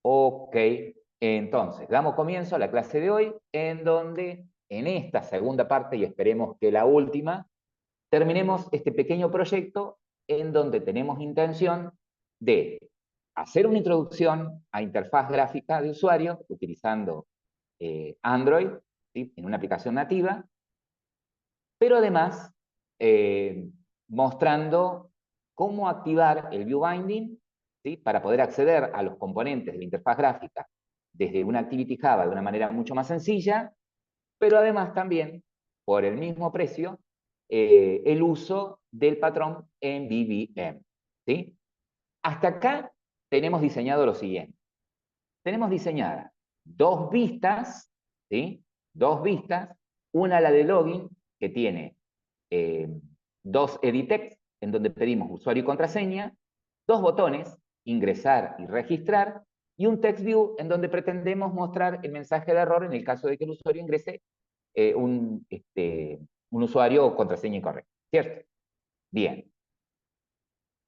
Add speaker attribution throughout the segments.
Speaker 1: Ok, entonces, damos comienzo a la clase de hoy, en donde en esta segunda parte, y esperemos que la última, terminemos este pequeño proyecto en donde tenemos intención de hacer una introducción a interfaz gráfica de usuario utilizando Android, ¿sí?, en una aplicación nativa, pero además mostrando cómo activar el view binding, ¿sí?, para poder acceder a los componentes de la interfaz gráfica desde una Activity Java de una manera mucho más sencilla, pero además también, por el mismo precio, el uso del patrón en MVVM, ¿sí? Hasta acá tenemos diseñado lo siguiente. Tenemos diseñadas dos vistas, ¿sí? Dos vistas, una la de login, que tiene eh, dos edit text, en donde pedimos usuario y contraseña, dos botones, ingresar y registrar, y un text view en donde pretendemos mostrar el mensaje de error en el caso de que el usuario ingrese un usuario o contraseña incorrecta, ¿cierto? Bien.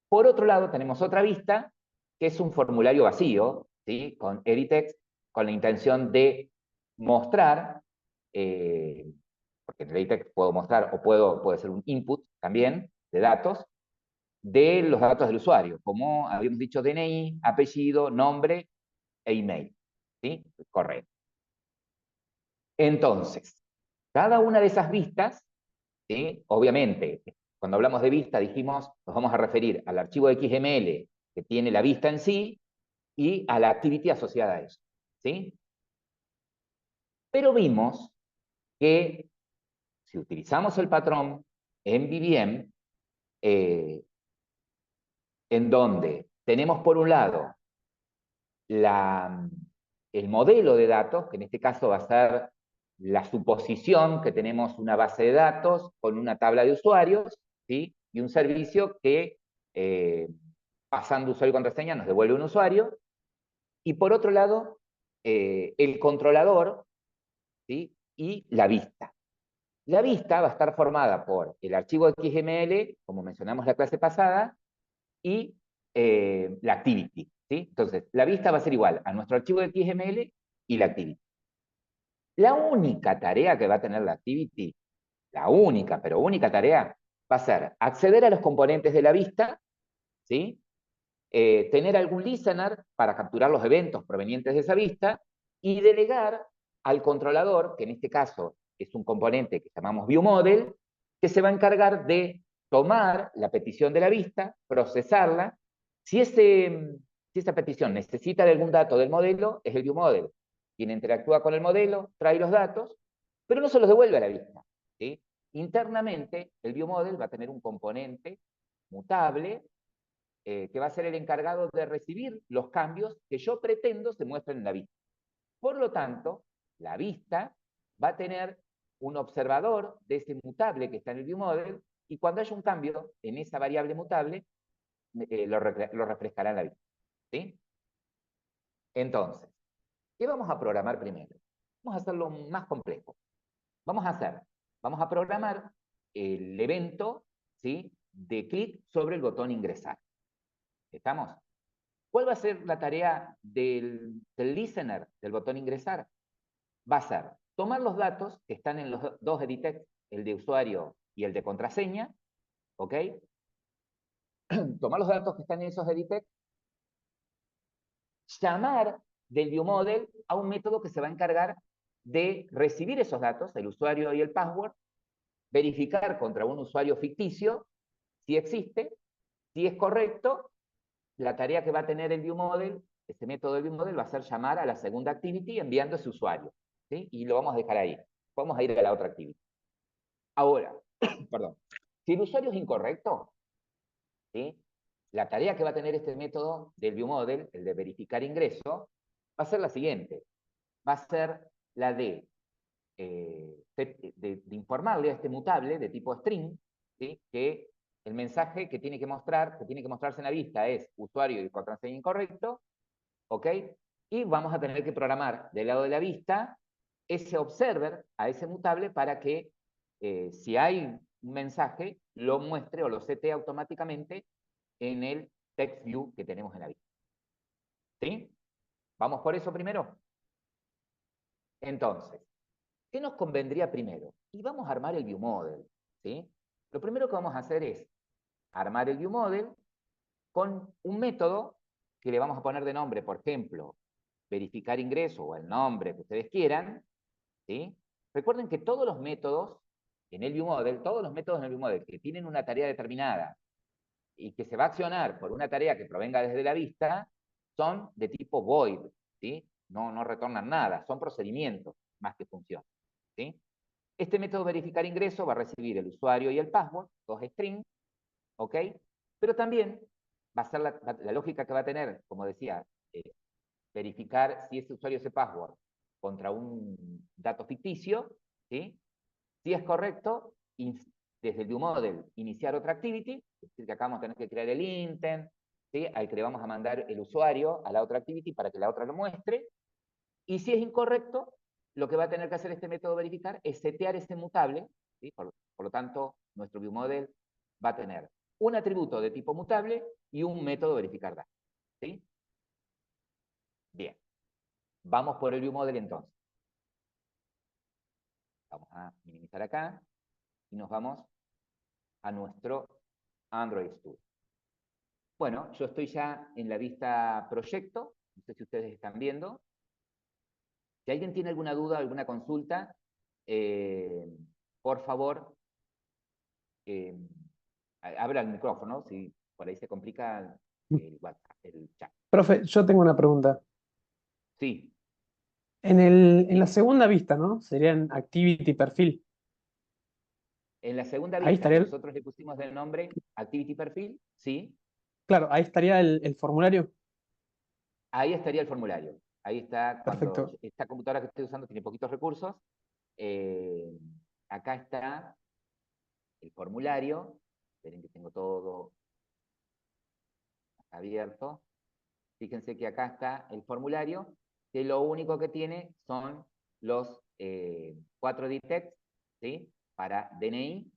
Speaker 1: Por otro lado, tenemos otra vista, que es un formulario vacío, ¿sí?, con edit text, con la intención de mostrar, porque en el edit text puedo mostrar, o puede ser un input también de datos, de los datos del usuario, como habíamos dicho, DNI, apellido, nombre e email, ¿sí? Correcto. Entonces, cada una de esas vistas, ¿sí?, obviamente, cuando hablamos de vista dijimos, nos vamos a referir al archivo XML que tiene la vista en sí y a la activity asociada a eso, ¿sí? Pero vimos que si utilizamos el patrón MVVM, en donde tenemos por un lado el modelo de datos, que en este caso va a ser la suposición que tenemos una base de datos con una tabla de usuarios, ¿sí?, y un servicio que, pasando usuario y contraseña, nos devuelve un usuario. Y por otro lado, el controlador, ¿sí?, y la vista. La vista va a estar formada por el archivo XML, como mencionamos la clase pasada, y la activity, ¿sí? Entonces, la vista va a ser igual a nuestro archivo de XML y la activity. La única tarea que va a tener la activity, la única, pero única tarea, va a ser acceder a los componentes de la vista, ¿sí?, tener algún listener para capturar los eventos provenientes de esa vista y delegar al controlador, que en este caso es un componente que llamamos ViewModel, que se va a encargar de tomar la petición de la vista, procesarla. Si esa petición necesita de algún dato del modelo, es el ViewModel quien interactúa con el modelo, trae los datos, pero no se los devuelve a la vista, ¿sí? Internamente, el ViewModel va a tener un componente mutable que va a ser el encargado de recibir los cambios que yo pretendo se muestren en la vista. Por lo tanto, la vista va a tener un observador de ese mutable que está en el ViewModel, y cuando haya un cambio en esa variable mutable, lo refrescará en la vista, ¿sí? Entonces, ¿qué vamos a programar primero? Vamos a hacerlo más complejo. Vamos a programar el evento, ¿sí?, de clic sobre el botón ingresar. ¿Estamos? ¿Cuál va a ser la tarea del listener, del botón ingresar? Va a ser tomar los datos que están en los dos edit text, el de usuario y el de contraseña, ¿ok? Tomar los datos que están en esos edit text, llamar del ViewModel a un método que se va a encargar de recibir esos datos, el usuario y el password, verificar contra un usuario ficticio si existe, si es correcto. La tarea que va a tener el ViewModel, este método del ViewModel, va a ser llamar a la segunda activity enviando ese usuario, ¿sí? Y lo vamos a dejar ahí. Vamos a ir a la otra activity. Ahora, perdón, si el usuario es incorrecto, ¿sí?, la tarea que va a tener este método del ViewModel, el de verificar ingreso, va a ser la siguiente. Va a ser la de informarle a este mutable de tipo string, ¿sí?, que el mensaje que tiene que mostrarse en la vista es usuario y contraseña incorrecto, ¿ok? Y vamos a tener que programar del lado de la vista ese observer a ese mutable para que si hay un mensaje, lo muestre o lo setee automáticamente en el text view que tenemos en la vista. ¿Sí? ¿Vamos por eso primero? Entonces, ¿qué nos convendría primero? Y vamos a armar el ViewModel, ¿sí? Lo primero que vamos a hacer es armar el ViewModel con un método que le vamos a poner de nombre, por ejemplo, verificar ingreso o el nombre que ustedes quieran, ¿sí? Recuerden que todos los métodos en el ViewModel, todos los métodos en el ViewModel que tienen una tarea determinada y que se va a accionar por una tarea que provenga desde la vista, son de tipo void, ¿sí? No retornan nada, son procedimientos más que funciones, ¿sí? Este método verificar ingreso va a recibir el usuario y el password, dos strings, ¿ok? Pero también va a ser la lógica que va a tener, como decía, verificar si ese usuario, ese password, contra un dato ficticio, ¿sí? Si es correcto, desde el ViewModel iniciar otra activity, es decir, que acá vamos a tener que crear el intent, ¿sí? Al que le vamos a mandar el usuario a la otra activity para que la otra lo muestre. Y si es incorrecto, lo que va a tener que hacer este método verificar es setear ese mutable, ¿sí? Por lo tanto, nuestro ViewModel va a tener un atributo de tipo mutable y un método verificar datos, ¿sí? Bien, vamos por el ViewModel entonces. Vamos a minimizar acá y nos vamos a nuestro Android Studio. Bueno, yo estoy ya en la vista proyecto, no sé si ustedes están viendo. Si alguien tiene alguna duda, alguna consulta, por favor, eh, abra el micrófono, si por ahí se complica el WhatsApp, el chat.
Speaker 2: Profe, yo tengo una pregunta.
Speaker 1: Sí,
Speaker 2: En la segunda vista, ¿no? Serían activity perfil.
Speaker 1: en la segunda
Speaker 2: Ahí
Speaker 1: vista, que
Speaker 2: estaría,
Speaker 1: nosotros le pusimos de nombre Activity Perfil, sí,
Speaker 2: claro, ahí estaría el formulario.
Speaker 1: ahí estaría el formulario. Ahí está, cuando
Speaker 2: Perfecto.
Speaker 1: esta computadora que estoy usando tiene poquitos recursos, eh, acá está el formulario. Esperen que tengo todo abierto. Fíjense que acá está el formulario, que lo único que tiene son los 4 DTEX, ¿sí? Para DNI,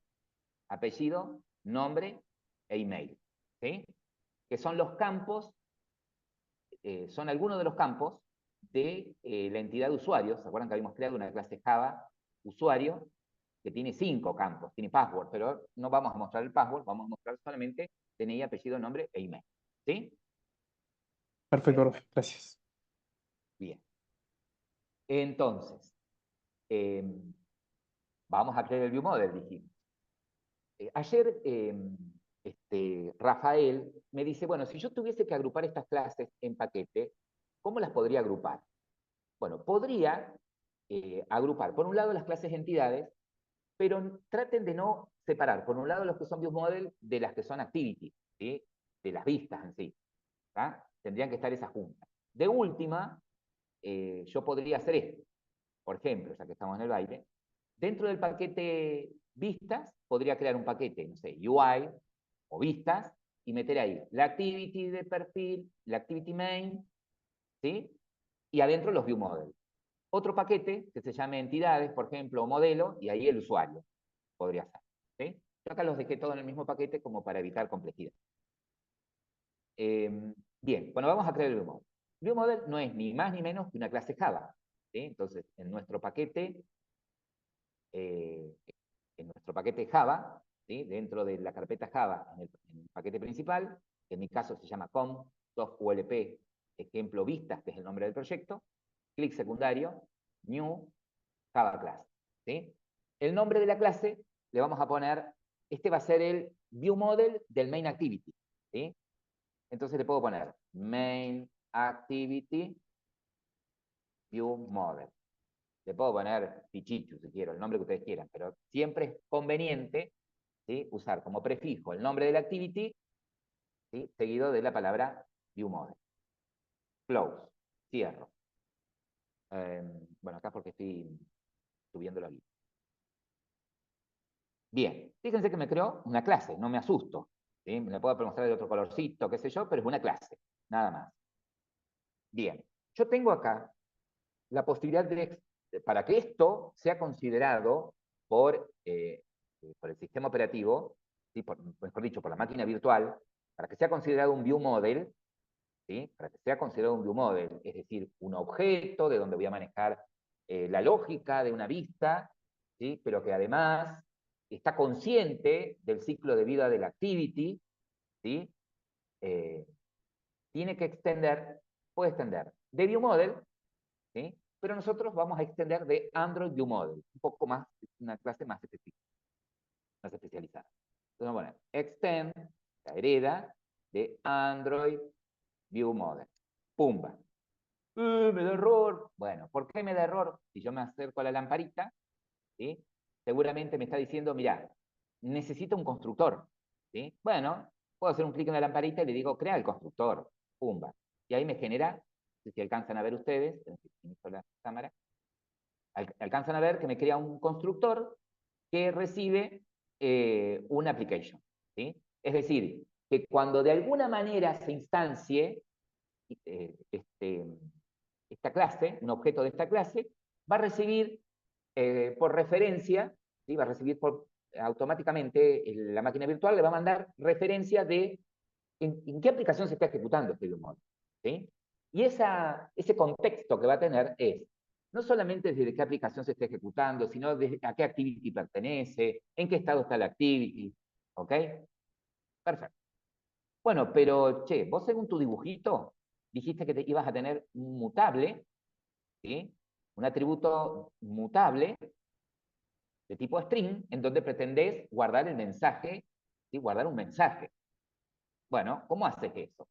Speaker 1: apellido, nombre e email, ¿sí? Que son los campos, son algunos de los campos de la entidad de usuarios. ¿Se acuerdan que habíamos creado una clase Java usuario que tiene 5 campos, tiene password, pero no vamos a mostrar el password, vamos a mostrar solamente DNI, apellido, nombre e email, ¿sí?
Speaker 2: Perfecto, profe. Gracias.
Speaker 1: Bien. Entonces, eh, vamos a crear el ViewModel, dijimos. Ayer Rafael me dice, bueno, si yo tuviese que agrupar estas clases en paquete, ¿cómo las podría agrupar? Bueno, podría agrupar, por un lado, las clases entidades, pero traten de no separar, por un lado, los que son ViewModel de las que son activity, ¿sí? De las vistas en sí. ¿tá? Tendrían que estar esas juntas. De última, yo podría hacer esto. Por ejemplo, ya que estamos en el baile, dentro del paquete vistas, podría crear un paquete, no sé, UI o vistas, y meter ahí la activity de perfil, la activity main, ¿sí? Y adentro los view model. Otro paquete que se llame entidades, por ejemplo, o modelo, y ahí el usuario podría ser, ¿sí? Yo acá los dejé todos en el mismo paquete como para evitar complejidad. Bien, bueno, vamos a crear el ViewModel. ViewModel no es ni más ni menos que una clase Java, ¿sí? Entonces, eh, en nuestro paquete Java, ¿sí? Dentro de la carpeta Java, en el paquete principal, que en mi caso se llama com, softulp, ejemplo vistas, que es el nombre del proyecto, clic secundario, new, Java class, ¿sí? El nombre de la clase le vamos a poner, este va a ser el view model del main activity, ¿sí? Entonces le puedo poner main activity view model. Le puedo poner Pichichu si quiero, el nombre que ustedes quieran, pero siempre es conveniente, ¿sí? Usar como prefijo el nombre de la activity, ¿sí? Seguido de la palabra ViewModel. Close, cierro. Bueno, acá porque estoy subiéndolo aquí. Bien, fíjense que me creó una clase, no me asusto. ¿Sí? Me la puedo mostrar de otro colorcito, qué sé yo, pero es una clase, nada más. Bien, yo tengo acá la posibilidad de, para que esto sea considerado por el sistema operativo, ¿sí? Mejor dicho, por la máquina virtual, para que sea considerado un view model, ¿sí? Para que sea considerado un viewModel, es decir, un objeto de donde voy a manejar la lógica de una vista, ¿sí? Pero que además está consciente del ciclo de vida de la activity, ¿sí? Eh, tiene que extender, puede extender de viewModel, ¿sí? Pero nosotros vamos a extender de Android viewModel, un poco más, una clase más especializada. Entonces, bueno, extend, la hereda de Android viewModel. Pumba. Me da error. Bueno, ¿por qué me da error? Si yo me acerco a la lamparita, ¿sí? Seguramente me está diciendo, mira, necesito un constructor, ¿sí? Bueno, puedo hacer un clic en la lamparita y le digo, crea el constructor, pumba. Y ahí me genera, si alcanzan a ver ustedes, la cámara, alcanzan a ver que me crea un constructor que recibe una application, ¿sí? Es decir, que cuando de alguna manera se instancie esta clase, un objeto de esta clase, va a recibir por referencia, ¿sí? Va a recibir automáticamente la máquina virtual le va a mandar referencia de en qué aplicación se está ejecutando este ViewModel, ¿sí? Y ese contexto que va a tener es no solamente desde qué aplicación se está ejecutando, sino desde a qué activity pertenece, en qué estado está la activity, ¿ok? Perfecto. Bueno, pero, che, vos según tu dibujito dijiste que ibas a tener un mutable, ¿sí? Un atributo mutable de tipo string, en donde pretendés guardar el mensaje, ¿sí? Guardar un mensaje. Bueno, ¿cómo haces eso?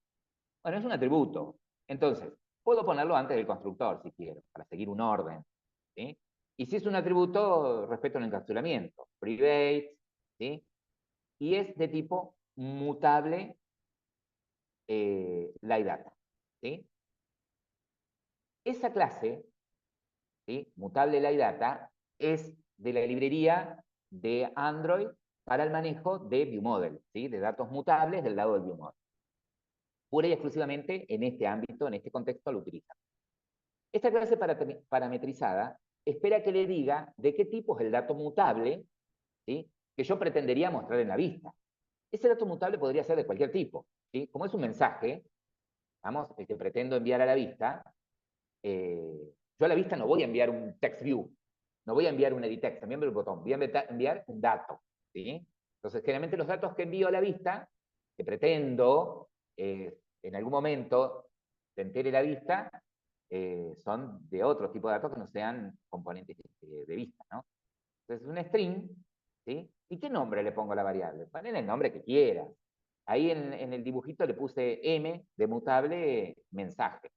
Speaker 1: Bueno, es un atributo. Entonces, puedo ponerlo antes del constructor, si quiero, para seguir un orden, ¿sí? Y si es un atributo, respeto el encapsulamiento, private, ¿sí? Y es de tipo mutable LiData, ¿sí? Esa clase, ¿sí? Mutable LiData, es de la librería de Android para el manejo de ViewModel, ¿sí? De datos mutables del lado del ViewModel. Pura y exclusivamente en este ámbito, en este contexto, lo utiliza. Esta clase parametrizada espera que le diga de qué tipo es el dato mutable, ¿sí? Que yo pretendería mostrar en la vista. Ese dato mutable podría ser de cualquier tipo, ¿sí? Como es un mensaje, vamos, el que pretendo enviar a la vista, yo a la vista no voy a enviar un text view, no voy a enviar un edit text, también el botón, voy a enviar un dato, ¿sí? Entonces, generalmente los datos que envío a la vista, que pretendo en algún momento se entere la vista, son de otro tipo de datos que no sean componentes de vista, ¿no? Entonces, un string, ¿sí? ¿Y qué nombre le pongo a la variable? Ponen el nombre que quiera. Ahí en el dibujito le puse m de mutable mensaje,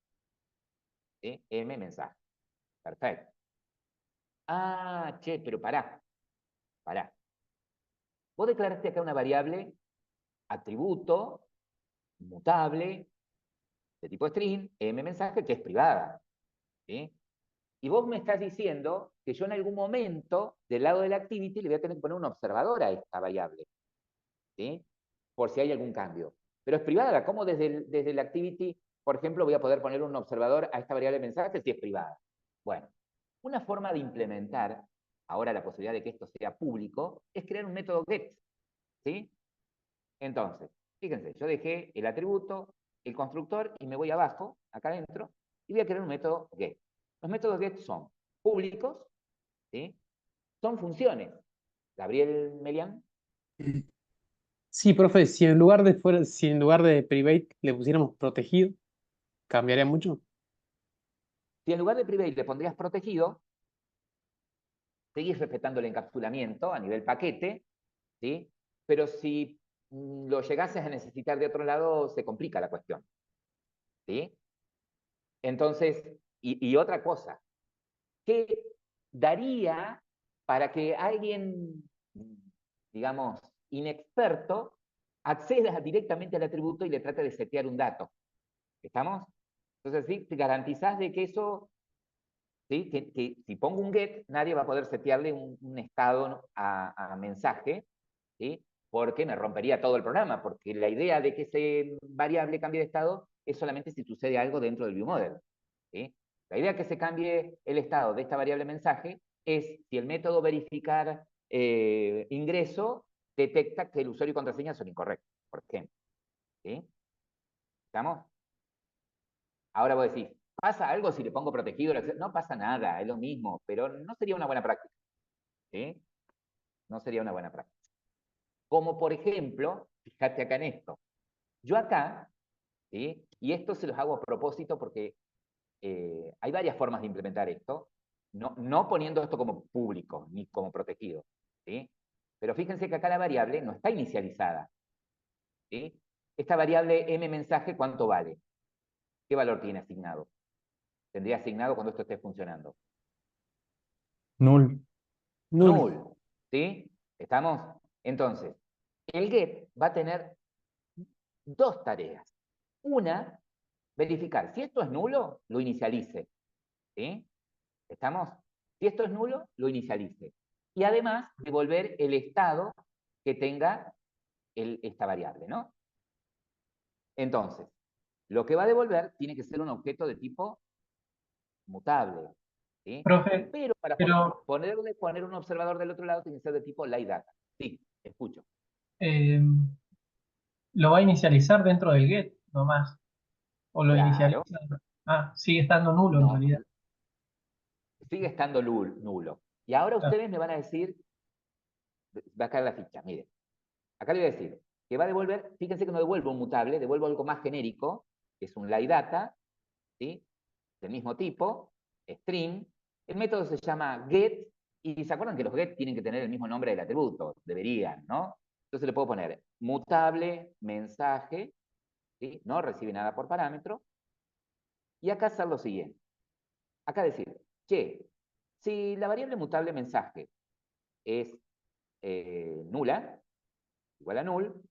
Speaker 1: ¿sí? M mensaje. Perfecto. Ah, che, pero pará. Vos declaraste acá una variable, atributo, mutable, de tipo string, m mensaje, que es privada, ¿sí? Y vos me estás diciendo que yo en algún momento, del lado de la activity, le voy a tener que poner un observador a esta variable, ¿sí? Por si hay algún cambio. Pero es privada, ¿cómo desde la activity, por ejemplo, voy a poder poner un observador a esta variable mensaje si es privada? Bueno, una forma de implementar ahora la posibilidad de que esto sea público es crear un método get, ¿sí? Entonces, fíjense, yo dejé el atributo, el constructor y me voy abajo, acá adentro, y voy a crear un método get. Los métodos get son públicos, ¿sí? Son funciones. Gabriel Melián.
Speaker 2: Sí, profe, si en lugar de private le pusiéramos protegido, ¿cambiaría mucho?
Speaker 1: Si en lugar de private le pondrías protegido, seguís respetando el encapsulamiento a nivel paquete, ¿sí? Pero si lo llegases a necesitar de otro lado, se complica la cuestión, ¿sí? Entonces, y otra cosa, ¿qué daría para que alguien, digamos, inexperto, acceda directamente al atributo y le trate de setear un dato? ¿Estamos? Entonces, sí, te garantizás de que eso, ¿sí? Que si pongo un get, nadie va a poder setearle un estado a mensaje, ¿sí? Porque me rompería todo el programa, porque la idea de que ese variable cambie de estado es solamente si sucede algo dentro del viewModel, ¿sí? La idea que se cambie el estado de esta variable mensaje es si el método verificar ingreso detecta que el usuario y contraseña son incorrectos, por ejemplo, ¿sí? ¿Estamos? Ahora vos decís, ¿pasa algo si le pongo protegido? No pasa nada, es lo mismo, pero no sería una buena práctica. ¿Sí? No sería una buena práctica. Como por ejemplo, fíjate acá en esto. Yo acá, ¿sí? Y esto se los hago a propósito porque hay varias formas de implementar esto, no poniendo esto como público ni como protegido. ¿Sí? Pero fíjense que acá la variable no está inicializada. ¿Sí? Esta variable m mensaje, ¿cuánto vale? ¿Qué valor tiene asignado? Tendría asignado cuando esto esté funcionando.
Speaker 3: Null.
Speaker 2: Null.
Speaker 1: Null. ¿Sí? ¿Estamos? Entonces, el get va a tener dos tareas. Una, verificar si esto es nulo, lo inicialice. ¿Sí? ¿Estamos? Si esto es nulo, lo inicialice. Y además, devolver el estado que tenga esta variable, ¿no? Entonces, lo que va a devolver tiene que ser un objeto de tipo mutable. ¿Sí?
Speaker 3: Profe,
Speaker 1: Pero para
Speaker 3: pero
Speaker 1: poner un observador del otro lado tiene que ser de tipo LiData. Sí, escucho.
Speaker 3: eh, lo va a inicializar dentro del get, nomás. O lo inicializa.
Speaker 1: Claro.
Speaker 3: Ah, sigue estando nulo en
Speaker 1: No,
Speaker 3: realidad.
Speaker 1: sigue estando nulo. Y ahora
Speaker 3: Ah,
Speaker 1: ustedes me van a decir, va a caer la ficha, miren. Acá le voy a decir que va a devolver, fíjense que no devuelvo un mutable, devuelvo algo más genérico, que es un LiData, ¿sí? Del mismo tipo, string. El método se llama get, y se acuerdan que los get tienen que tener el mismo nombre del atributo, deberían, ¿no? Entonces le puedo poner mutable, mensaje, ¿sí? No recibe nada por parámetro, y acá hacer lo siguiente. Acá decir, che, si la variable mutable mensaje es nula, igual a null,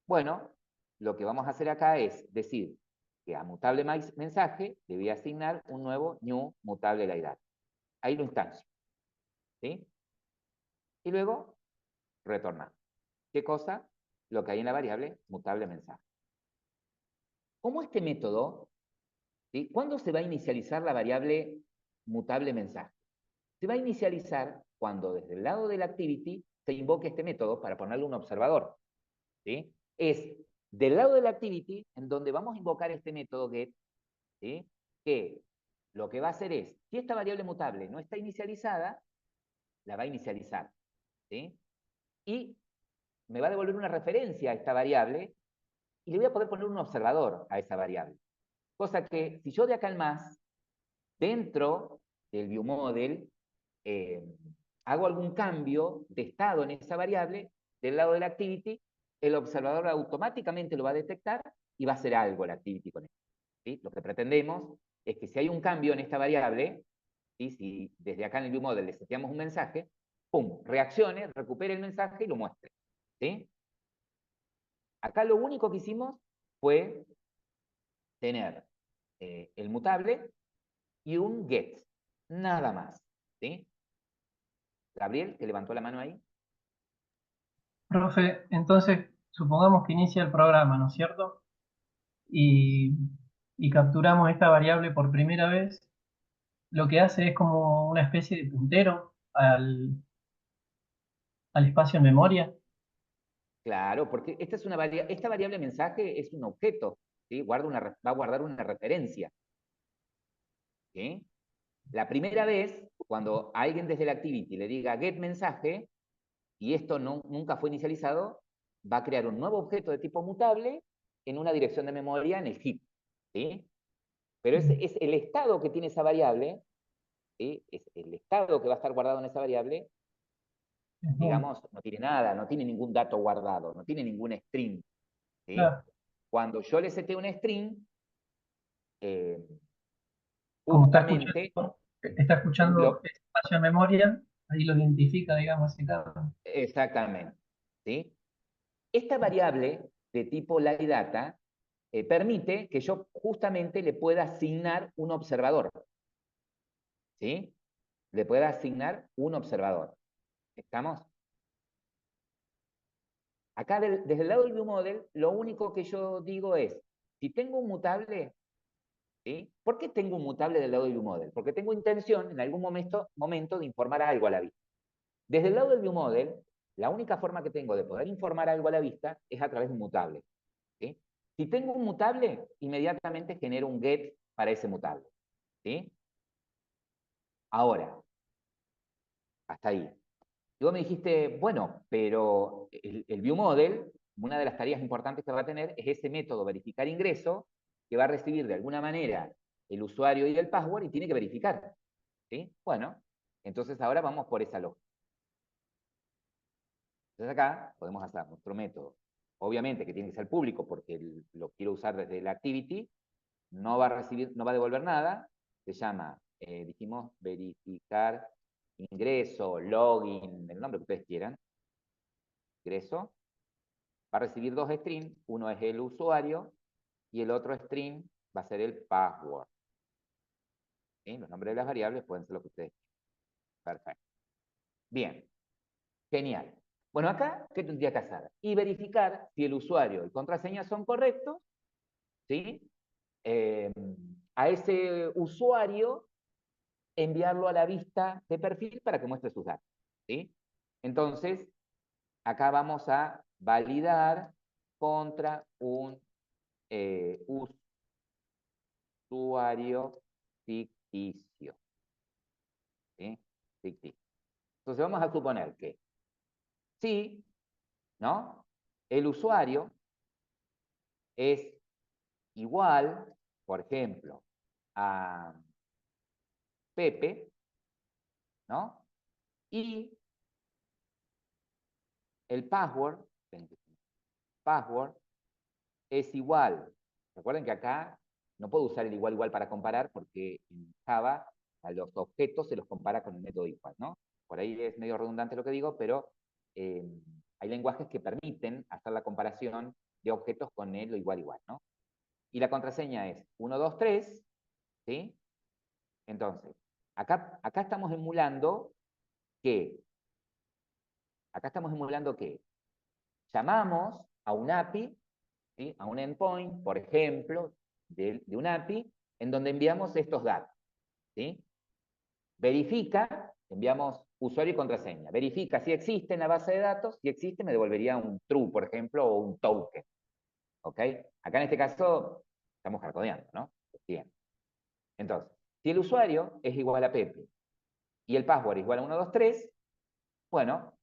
Speaker 1: bueno, lo que vamos a hacer acá es decir que a mutable mensaje le voy a asignar un nuevo new mutable la edad. Ahí lo instancio. ¿Sí? Y luego retornar. ¿Qué cosa? Lo que hay en la variable mutable mensaje. Como este método, ¿sí? ¿Cuándo se va a inicializar la variable mutable mensaje? Se va a inicializar cuando desde el lado del activity se invoque este método para ponerle un observador. ¿Sí? Es del lado del activity en donde vamos a invocar este método get, ¿sí? Que lo que va a hacer es, si esta variable mutable no está inicializada, la va a inicializar. ¿Sí? Y me va a devolver una referencia a esta variable y le voy a poder poner un observador a esa variable. Cosa que si yo de acá en más, dentro del viewModel, eh, hago algún cambio de estado en esa variable, del lado del activity, el observador automáticamente lo va a detectar y va a hacer algo el activity con él. ¿Sí? Lo que pretendemos es que si hay un cambio en esta variable, ¿sí? Si desde acá en el viewModel le seteamos un mensaje, ¡pum!, reaccione, recupere el mensaje y lo muestre. ¿Sí? Acá lo único que hicimos fue tener el mutable y un get, nada más. ¿Sí? Gabriel, que levantó la mano ahí.
Speaker 3: profe, entonces supongamos que inicia el programa, ¿no es cierto? Y, y capturamos esta variable por primera vez. Lo que hace es como una especie de puntero al espacio en memoria.
Speaker 1: Claro, porque esta variable mensaje es un objeto, ¿sí? Va a guardar una referencia. ¿Sí? La primera vez, cuando alguien desde el activity le diga get mensaje, y esto nunca fue inicializado, va a crear un nuevo objeto de tipo mutable en una dirección de memoria en el heap. ¿Sí? Pero es el estado que tiene esa variable, ¿sí? Es el estado que va a estar guardado en esa variable, digamos, no tiene nada, no tiene ningún dato guardado, no tiene ningún string. ¿Sí?
Speaker 3: Claro,
Speaker 1: Cuando yo le seteo un string, eh,
Speaker 3: como
Speaker 1: justamente
Speaker 3: está escuchando ese espacio en memoria, ahí lo identifica, digamos, ese campo.
Speaker 1: exactamente. ¿Sí? Esta variable de tipo LiData permite que yo justamente le pueda asignar un observador. ¿Sí? Le pueda asignar un observador. ¿Estamos? Acá desde el lado del viewModel, lo único que yo digo es, si tengo un mutable, ¿sí? ¿Por qué tengo un mutable del lado del viewModel? Porque tengo intención en algún momento de informar algo a la vista. Desde el lado del viewModel, la única forma que tengo de poder informar algo a la vista es a través de un mutable. ¿Sí? Si tengo un mutable, inmediatamente genero un get para ese mutable. ¿Sí? Ahora, hasta ahí. Y vos me dijiste, bueno, pero el ViewModel, una de las tareas importantes que va a tener es ese método verificar ingreso, que va a recibir de alguna manera el usuario y el password y tiene que verificar. ¿Sí? Bueno, entonces ahora vamos por esa lógica. Entonces acá podemos hacer nuestro método. Obviamente que tiene que ser público porque lo quiero usar desde la activity, no va a recibir, no va a devolver nada, se llama, dijimos, verificar ingreso, login, el nombre que ustedes quieran, ingreso, va a recibir dos strings, uno es el usuario y el otro string va a ser el password. ¿Sí? Los nombres de las variables pueden ser lo que ustedes quieran. Perfecto. Bien, genial. Bueno, acá, ¿qué tendría que hacer? Y verificar si el usuario y contraseña son correctos, ¿sí? A ese usuario enviarlo a la vista de perfil para que muestre sus datos, ¿sí? Entonces, acá vamos a validar contra un usuario ficticio, ¿sí? Ficticio. Entonces vamos a suponer que sí, ¿no? El usuario es igual, por ejemplo, a Pepe, ¿no? Y el password es igual. Recuerden que acá no puedo usar el igual igual para comparar porque en Java a los objetos se los compara con el método igual, ¿no? Por ahí es medio redundante lo que digo, pero hay lenguajes que permiten hacer la comparación de objetos con el igual igual, ¿no? Y la contraseña es 1, 2, 3, ¿sí? Entonces, acá estamos emulando que, llamamos a un API, ¿sí? A un endpoint, por ejemplo, de un API, en donde enviamos estos datos, ¿sí? Verifica, enviamos usuario y contraseña, verifica si existe en la base de datos, si existe me devolvería un true, por ejemplo, o un token, ¿ok? Acá en este caso estamos hardcodeando, ¿no? Bien. Entonces, si el usuario es igual a Pepe y el password es igual a 1, 2, 3, bueno,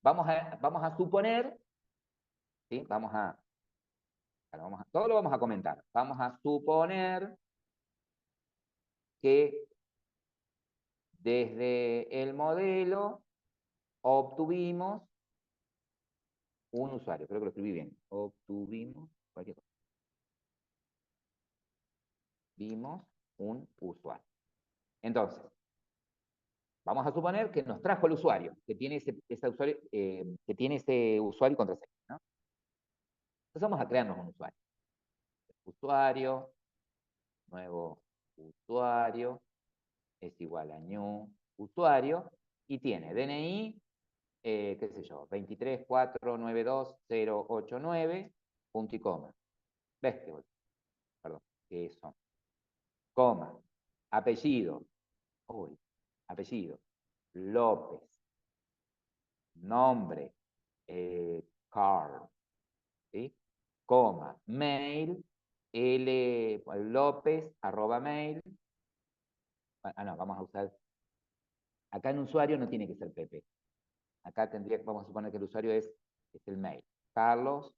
Speaker 1: vamos a suponer, ¿sí? Todo lo vamos a comentar. Vamos a suponer que desde el modelo obtuvimos un usuario. Creo que lo escribí bien. Obtuvimos cualquier cosa. Vimos un usuario. Entonces, vamos a suponer que nos trajo el usuario, que tiene ese usuario, y contraseña, ¿no? Entonces vamos a crearnos un usuario. Usuario, nuevo usuario, es igual a new usuario, y tiene DNI, qué sé yo, 23492089, punto y coma. ¿Ves qué? Perdón, eso. Coma. Apellido. Uy, apellido. López. Nombre. Carl. ¿Sí? Coma. Mail. López, @ mail. Ah, no, vamos a usar. Acá en usuario no tiene que ser Pepe. Acá vamos a suponer que el usuario es el mail. Carlos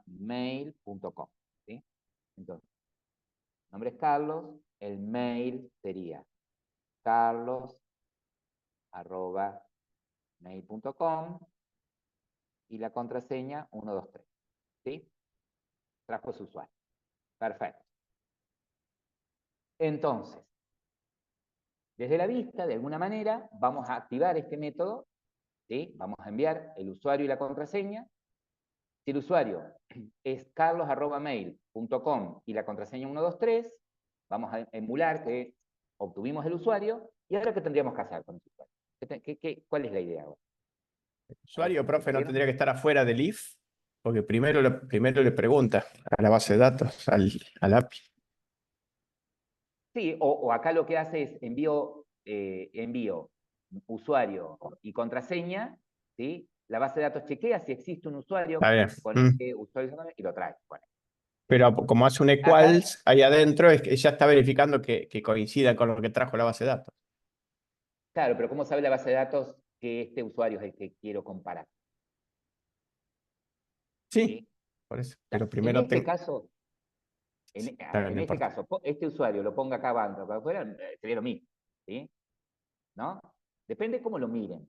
Speaker 1: @mail.com. ¿Sí? Entonces, el nombre es Carlos, el mail sería carlos@mail.com y la contraseña 123. ¿Sí? Trajo su usuario. Perfecto. Entonces, desde la vista, de alguna manera, vamos a activar este método, ¿sí? Vamos a enviar el usuario y la contraseña. Si el usuario es carlos@mail.com y la contraseña 123, vamos a emular que obtuvimos el usuario. ¿Y ahora qué tendríamos que hacer con el usuario? ¿Cuál es la idea ahora?
Speaker 4: El usuario, profe, no tendría que estar afuera del if, porque primero le pregunta a la base de datos, al API.
Speaker 1: Sí, o acá lo que hace es envío usuario y contraseña, ¿sí? La base de datos chequea si existe un usuario
Speaker 4: Está bien.
Speaker 1: con ese usuario y lo trae. Bueno,
Speaker 4: Pero como hace un
Speaker 1: Acá,
Speaker 4: equals ahí adentro, es que ya está verificando que coincida con lo que trajo la base de datos.
Speaker 1: claro, pero ¿cómo sabe la base de datos que este usuario es el que quiero comparar?
Speaker 4: Sí,
Speaker 1: ¿Sí?
Speaker 4: por eso.
Speaker 1: O sea,
Speaker 4: Pero
Speaker 1: en
Speaker 4: primero
Speaker 1: este
Speaker 4: tengo.
Speaker 1: caso, a ver,
Speaker 4: No
Speaker 1: en este
Speaker 4: importa.
Speaker 1: caso, este usuario lo ponga acá abajo, acá afuera, sería lo mismo. ¿Sí? ¿No? Depende cómo lo miren.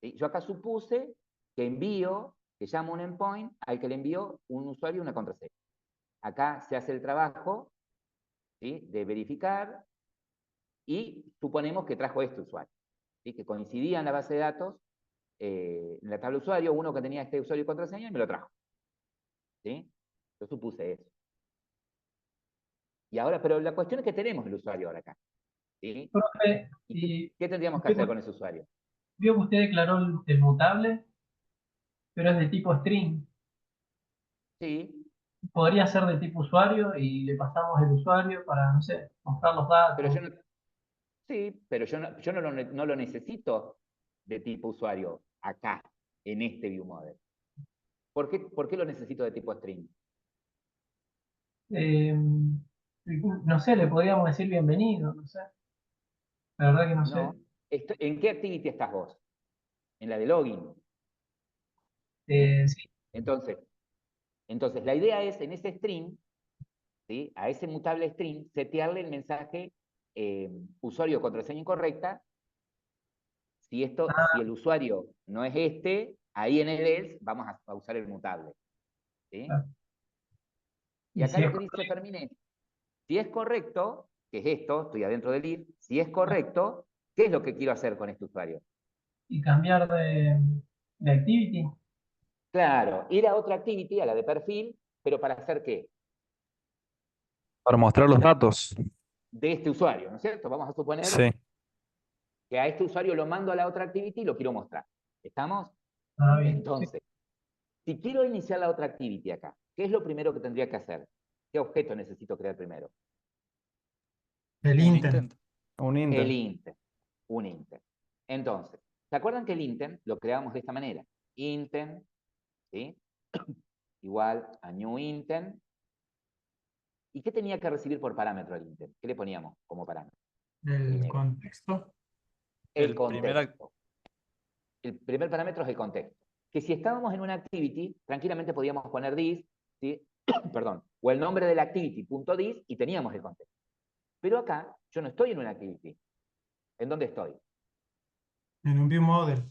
Speaker 1: ¿Sí? Yo acá supuse que envío, que llamo un endpoint al que le envío un usuario y una contraseña. Acá se hace el trabajo, ¿sí?, de verificar y suponemos que trajo este usuario, ¿sí?, que coincidía en la base de datos, en la tabla usuario, uno que tenía este usuario y contraseña y me lo trajo. ¿Sí? Yo supuse eso. Y ahora, pero la cuestión es que tenemos el usuario ahora acá. ¿Sí?
Speaker 3: Profe,
Speaker 1: ¿Y
Speaker 3: y
Speaker 1: qué tendríamos que
Speaker 3: usted,
Speaker 1: hacer con ese usuario?
Speaker 3: vio que usted declaró el mutable, pero es de tipo string.
Speaker 1: Sí,
Speaker 3: Podría ser de tipo usuario y le pasamos el usuario para, no sé, mostrar los
Speaker 1: pero
Speaker 3: datos.
Speaker 1: yo no, sí, pero yo no lo necesito de tipo usuario acá, en este view model. ¿Por qué lo necesito de tipo string?
Speaker 3: Eh, no sé, le podríamos decir bienvenido, no sé. La verdad que no sé.
Speaker 1: No. ¿En qué activity estás vos? En la de login. ¿Sí?
Speaker 3: Sí.
Speaker 1: Entonces, la idea es en ese string, ¿sí?, a ese mutable string, setearle el mensaje usuario contraseña incorrecta. Si el usuario no es este, ahí en el else vamos a usar el mutable. ¿Sí?
Speaker 3: Ah,
Speaker 1: Y
Speaker 3: y
Speaker 1: acá
Speaker 3: si es
Speaker 1: lo que dice Fermín es, si es correcto, que es esto, estoy adentro del if, si es correcto, ¿qué es lo que quiero hacer con este usuario?
Speaker 3: y cambiar de activity.
Speaker 1: Claro, ir a otra activity, a la de perfil, pero ¿para hacer qué?
Speaker 5: Para mostrar los datos.
Speaker 1: De este usuario, ¿no es cierto? Vamos a suponer
Speaker 5: Sí.
Speaker 1: que a este usuario lo mando a la otra activity y lo quiero mostrar. ¿Estamos?
Speaker 3: Ah, bien. Sí.
Speaker 1: Entonces, si quiero iniciar la otra activity acá, ¿qué es lo primero que tendría que hacer? ¿Qué objeto necesito crear primero?
Speaker 3: El
Speaker 5: Un
Speaker 3: intent.
Speaker 5: intent. Un
Speaker 1: El
Speaker 5: intent.
Speaker 1: intent. Un intent. Entonces, ¿se acuerdan que el intent lo creamos de esta manera? Intent, ¿sí?, igual a new intent. ¿Y qué tenía que recibir por parámetro el intent? ¿Qué le poníamos como parámetro?
Speaker 3: El
Speaker 1: Primero.
Speaker 3: contexto.
Speaker 1: El
Speaker 5: El primer,
Speaker 1: contexto. El primer parámetro es el contexto. Que si estábamos en una activity, tranquilamente podíamos poner this, ¿sí? Perdón, o el nombre de la activity, punto .this, y teníamos el contexto. Pero acá, yo no estoy en una activity. ¿En dónde estoy?
Speaker 3: En un view model.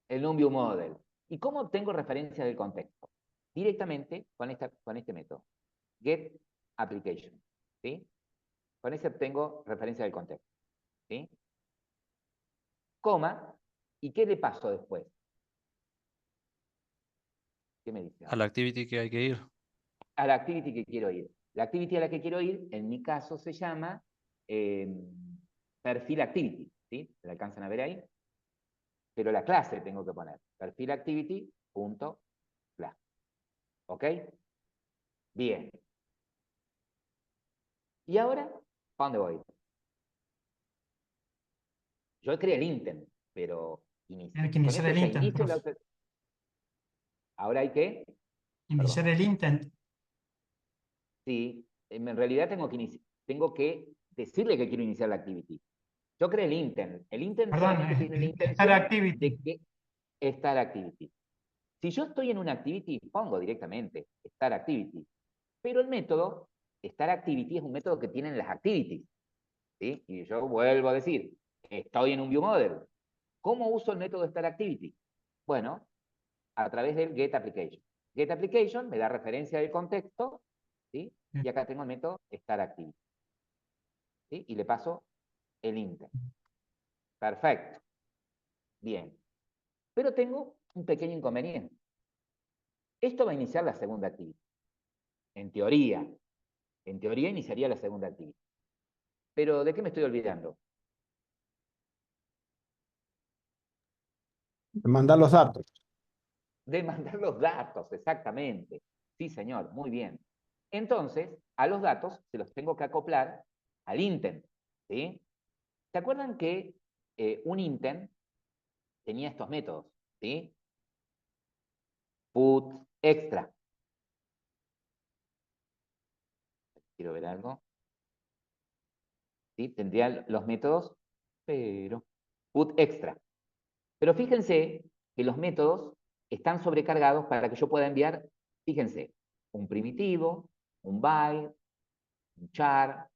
Speaker 1: En un view model. ¿Y cómo obtengo referencia del contexto? Directamente con este método. Get application. ¿Sí? Con ese obtengo referencia del contexto. ¿Sí? Coma. ¿Y qué le paso después? ¿Qué me dice?
Speaker 5: a la activity que hay que ir.
Speaker 1: A la activity que quiero ir. La activity a la que quiero ir, en mi caso, se llama eh, perfil activity. ¿Sí? ¿La alcanzan a ver ahí? Pero la clase tengo que poner. Perfil activity.class. ¿Ok? Bien. ¿Y ahora? ¿Para dónde voy? Yo creé el intent, pero
Speaker 3: Tiene que
Speaker 1: con
Speaker 3: iniciar
Speaker 1: esto
Speaker 3: el
Speaker 1: ya
Speaker 3: intent,
Speaker 1: inicio la...
Speaker 3: profe.
Speaker 1: Ahora hay que...
Speaker 3: Iniciar
Speaker 1: Perdón.
Speaker 3: el intent.
Speaker 1: Sí, en realidad tengo que decirle que quiero iniciar la activity. Yo creé el intent. El intent
Speaker 3: Perdón,
Speaker 1: solamente tiene la
Speaker 3: estar
Speaker 1: intención
Speaker 3: activity.
Speaker 1: de que estar activity. Si yo estoy en una activity, pongo directamente estar activity. Pero el método estar activity es un método que tienen las activities. ¿Sí? Y yo vuelvo a decir, estoy en un view model. ¿Cómo uso el método estar activity? Bueno, a través del get application. Get application me da referencia del contexto, ¿sí? Y acá tengo el método estar activity. ¿Sí? Y le paso el intent. Perfecto. Bien. Pero tengo un pequeño inconveniente. Esto va a iniciar la segunda activity. En teoría. En teoría iniciaría la segunda activity. Pero ¿de qué me estoy olvidando?
Speaker 4: Mandar los datos.
Speaker 1: De mandar los datos, exactamente. Sí, señor, muy bien. Entonces, a los datos se los tengo que acoplar al intent. ¿Sí? ¿Se acuerdan que un intent tenía estos métodos? ¿Sí? Put extra. quiero ver algo. ¿Sí? Tendría los métodos, pero put extra. Pero fíjense que los métodos están sobrecargados para que yo pueda enviar, fíjense, un primitivo, un byte, un char,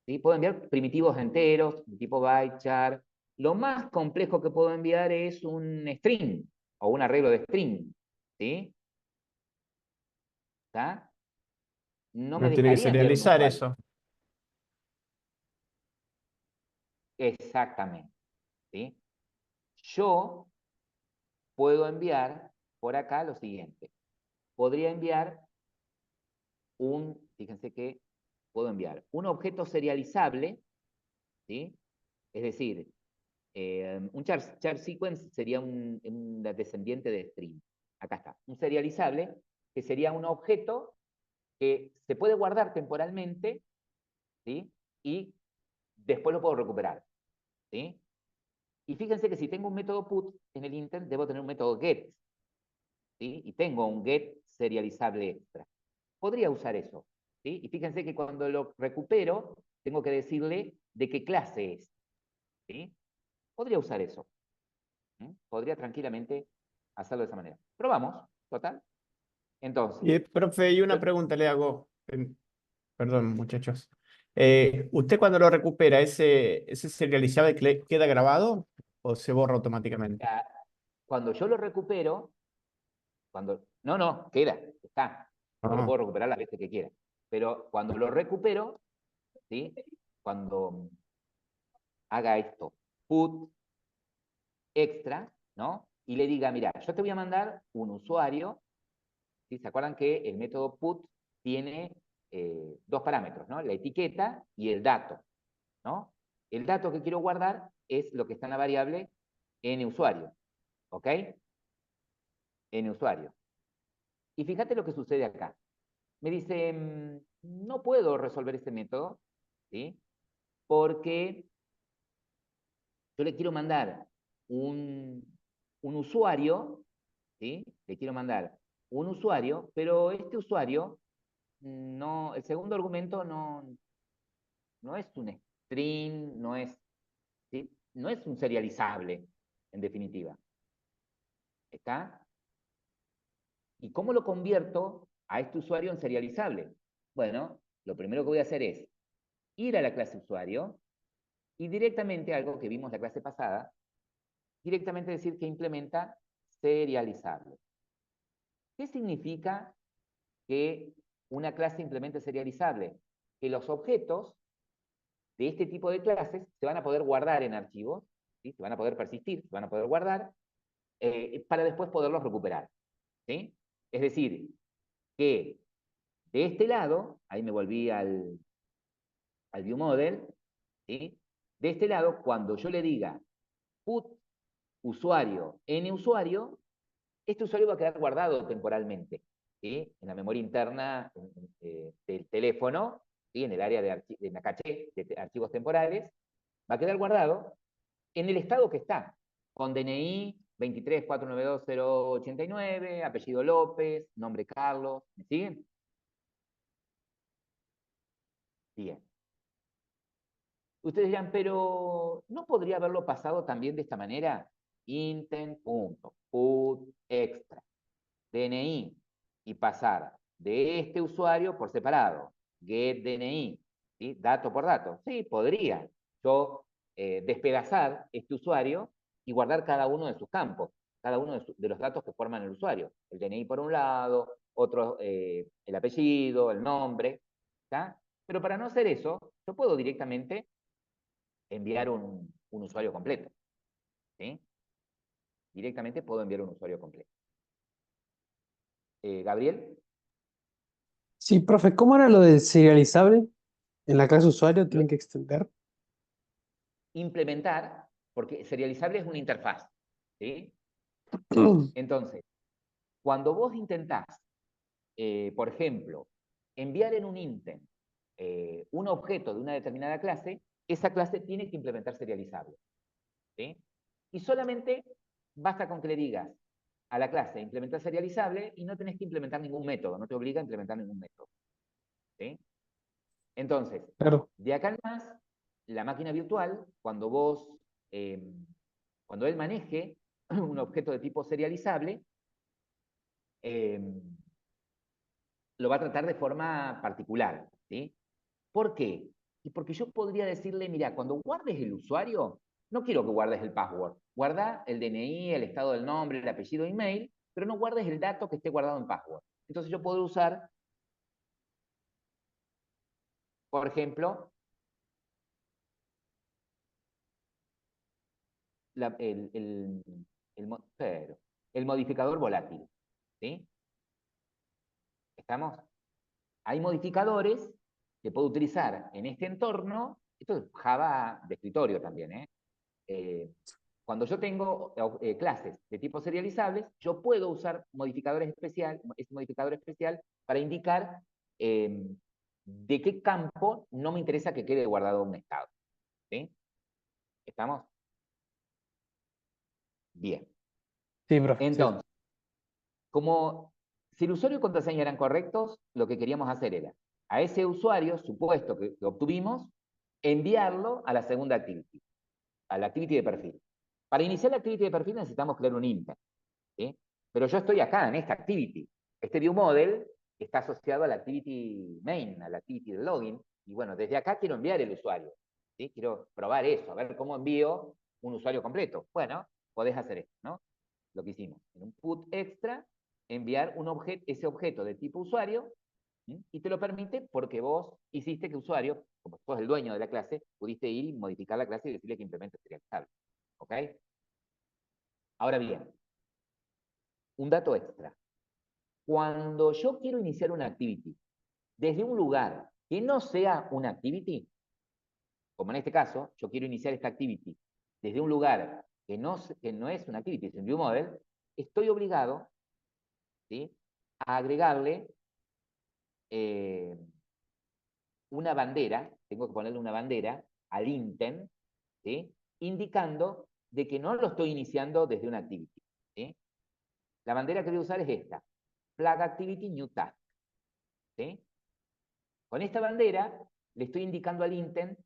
Speaker 1: ¿sí? Puedo enviar primitivos enteros, de tipo byte, char. Lo más complejo que puedo enviar es un string o un arreglo de string, ¿sí? ¿Está? No me
Speaker 4: No tiene que
Speaker 1: dejaría enviar un
Speaker 4: serializar
Speaker 1: usuario.
Speaker 4: eso.
Speaker 1: Exactamente, ¿sí? Yo puedo enviar por acá lo siguiente. Podría enviar fíjense que puedo enviar un objeto serializable, ¿sí? Es decir, un char sequence sería un descendiente de string. Acá está, un serializable, que sería un objeto que se puede guardar temporalmente, ¿sí? Y después lo puedo recuperar, ¿sí? Y fíjense que si tengo un método put en el intent, debo tener un método get, ¿sí? Y tengo un get serializable extra. Podría usar eso, ¿sí? Y fíjense que cuando lo recupero, tengo que decirle de qué clase es, ¿sí? Podría usar eso. Podría tranquilamente hacerlo de esa manera. Probamos, total. Entonces,
Speaker 4: Y, profe, y una
Speaker 1: yo-
Speaker 4: pregunta le hago. Perdón, muchachos. ¿Usted cuando lo recupera, ese serializable queda grabado o se borra automáticamente?
Speaker 1: ah, cuando yo lo recupero, no, queda, está. Yo lo
Speaker 4: Ah,
Speaker 1: puedo recuperar las veces que quiera. Pero cuando lo recupero, ¿sí? Cuando haga esto, put extra, ¿no? Y le diga, mira, yo te voy a mandar un usuario, ¿sí? ¿Se acuerdan que el método put tiene dos parámetros, ¿no? La etiqueta y el dato, ¿no? El dato que quiero guardar es lo que está en la variable nusuario, ¿ok? Nusuario. Y fíjate lo que sucede acá. Me dice, no puedo resolver este método, ¿sí? Porque yo le quiero mandar un usuario, ¿sí? Le quiero mandar un usuario, pero este usuario, no, el segundo argumento no es un string, ¿sí? No es un serializable, en definitiva. ¿Está? ¿Y cómo lo convierto a este usuario en serializable? Bueno, lo primero que voy a hacer es ir a la clase usuario y directamente, algo que vimos la clase pasada, directamente decir que implementa serializable. ¿Qué significa que una clase implemente serializable? Que los objetos de este tipo de clases se van a poder guardar en archivos, ¿sí? Se van a poder persistir, se van a poder guardar, para después poderlos recuperar, ¿sí? Es decir, que de este lado, ahí me volví al view model, ¿sí? De este lado, cuando yo le diga put usuario, usuario, este usuario va a quedar guardado temporalmente, ¿sí? En la memoria interna del teléfono, ¿sí? En el área en la caché de archivos temporales, va a quedar guardado en el estado que está, con DNI 23492089, apellido López, nombre Carlos, ¿me siguen? Bien. Ustedes dirán, pero ¿no podría haberlo pasado también de esta manera? Intent.put extra, DNI, y pasar de este usuario por separado, get DNI, ¿sí? Dato por dato. Sí, podría yo despedazar este usuario y guardar cada uno de sus campos, cada uno de los datos que forman el usuario. El DNI por un lado, otro el apellido, el nombre, ¿está? Pero para no hacer eso, yo puedo directamente enviar un usuario completo, ¿sí? Directamente puedo enviar un usuario completo. Gabriel.
Speaker 2: Sí, profe, ¿cómo era lo de serializable? En la clase usuario tienen que extender.
Speaker 1: Implementar, porque serializable es una interfaz, ¿sí? Entonces, cuando vos intentás, por ejemplo, enviar en un intent un objeto de una determinada clase, esa clase tiene que implementar serializable, ¿sí? Y solamente basta con que le digas a la clase implementar serializable y no tenés que implementar ningún método, no te obliga a implementar ningún método, ¿sí? Entonces,
Speaker 2: Claro.
Speaker 1: de acá en más, la máquina virtual, cuando él maneje un objeto de tipo serializable, eh, lo va a tratar de forma particular, ¿sí? ¿Por qué? Y porque yo podría decirle, mira, cuando guardes el usuario, no quiero que guardes el password. Guarda el DNI, el estado del nombre, el apellido, email, pero no guardes el dato que esté guardado en password. Entonces yo puedo usar, por ejemplo, el modificador volátil, ¿sí? ¿Estamos? Hay modificadores que puedo utilizar en este entorno. Esto es Java de escritorio también, ¿eh? Cuando yo tengo clases de tipo serializables, yo puedo usar ese modificador especial para indicar de qué campo no me interesa que quede guardado un estado. ¿Sí? ¿Estamos? Bien.
Speaker 2: Sí, profe. Sí.
Speaker 1: Entonces, como si el usuario y contraseña eran correctos, lo que queríamos hacer era a ese usuario supuesto que obtuvimos, enviarlo a la segunda activity, a la activity de perfil. Para iniciar la activity de perfil necesitamos crear un intent, ¿sí? Pero yo estoy acá en esta activity. Este viewModel está asociado a la activity main, a la activity de login, y bueno, desde acá quiero enviar el usuario, ¿sí? Quiero probar eso, a ver cómo envío un usuario completo. Bueno, podés hacer esto, ¿no? Lo que hicimos, en un put extra, enviar ese objeto de tipo usuario, ¿sí? Y te lo permite porque vos hiciste que usuario, como sos el dueño de la clase, pudiste ir y modificar la clase y decirle que implemente serializable. ¿Ok? Ahora bien, un dato extra. Cuando yo quiero iniciar una activity desde un lugar que no sea una activity, como en este caso, yo quiero iniciar esta activity desde un lugar que no es una activity, es un viewModel, estoy obligado, ¿sí?, a agregarle una bandera, tengo que ponerle una bandera al intent, ¿sí?, indicando de que no lo estoy iniciando desde una activity, ¿sí? La bandera que voy a usar es esta, flag activity new task, ¿sí? Con esta bandera le estoy indicando al intent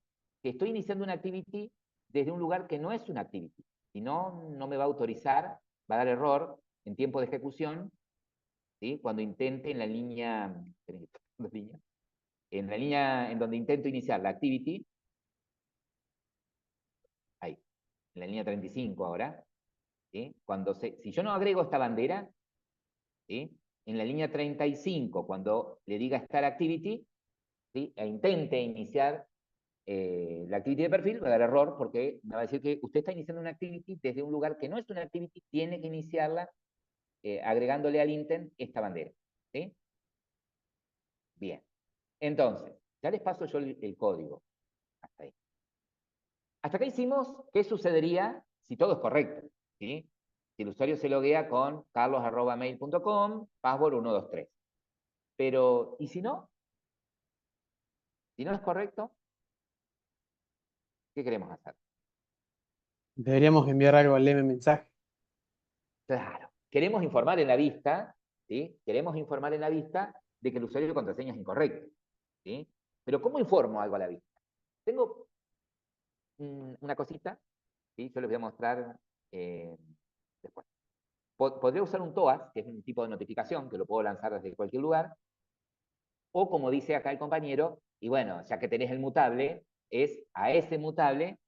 Speaker 1: que estoy iniciando una activity desde un lugar que no es una activity. Si no, no me va a autorizar, va a dar error en tiempo de ejecución, ¿sí?, cuando intente en la línea en donde intento iniciar la activity, ahí, en la línea 35 ahora, ¿sí? Si yo no agrego esta bandera, ¿sí?, en la línea 35, cuando le diga Start Activity, ¿sí?, e intente iniciar la activity de perfil, va a dar error porque me va a decir que usted está iniciando una activity desde un lugar que no es una activity, tiene que iniciarla agregándole al intent esta bandera. ¿Sí? Bien. Entonces, ya les paso yo el código. Hasta ahí. Hasta acá hicimos qué sucedería si todo es correcto. ¿Sí? Si el usuario se loguea con carlos@mail.com, password 123. Pero, ¿y si no? Si no es correcto, ¿qué queremos hacer?
Speaker 2: Deberíamos enviar algo al M mensaje.
Speaker 1: Claro. Queremos informar en la vista, ¿sí? Queremos informar en la vista de que el usuario de contraseña es incorrecto, ¿sí? Pero ¿cómo informo algo a la vista? Tengo una cosita, ¿sí? Yo les voy a mostrar después. Podría usar un TOAS, que es un tipo de notificación, que lo puedo lanzar desde cualquier lugar, o como dice acá el compañero, y bueno, ya que tenés el mutable, es a ese mutable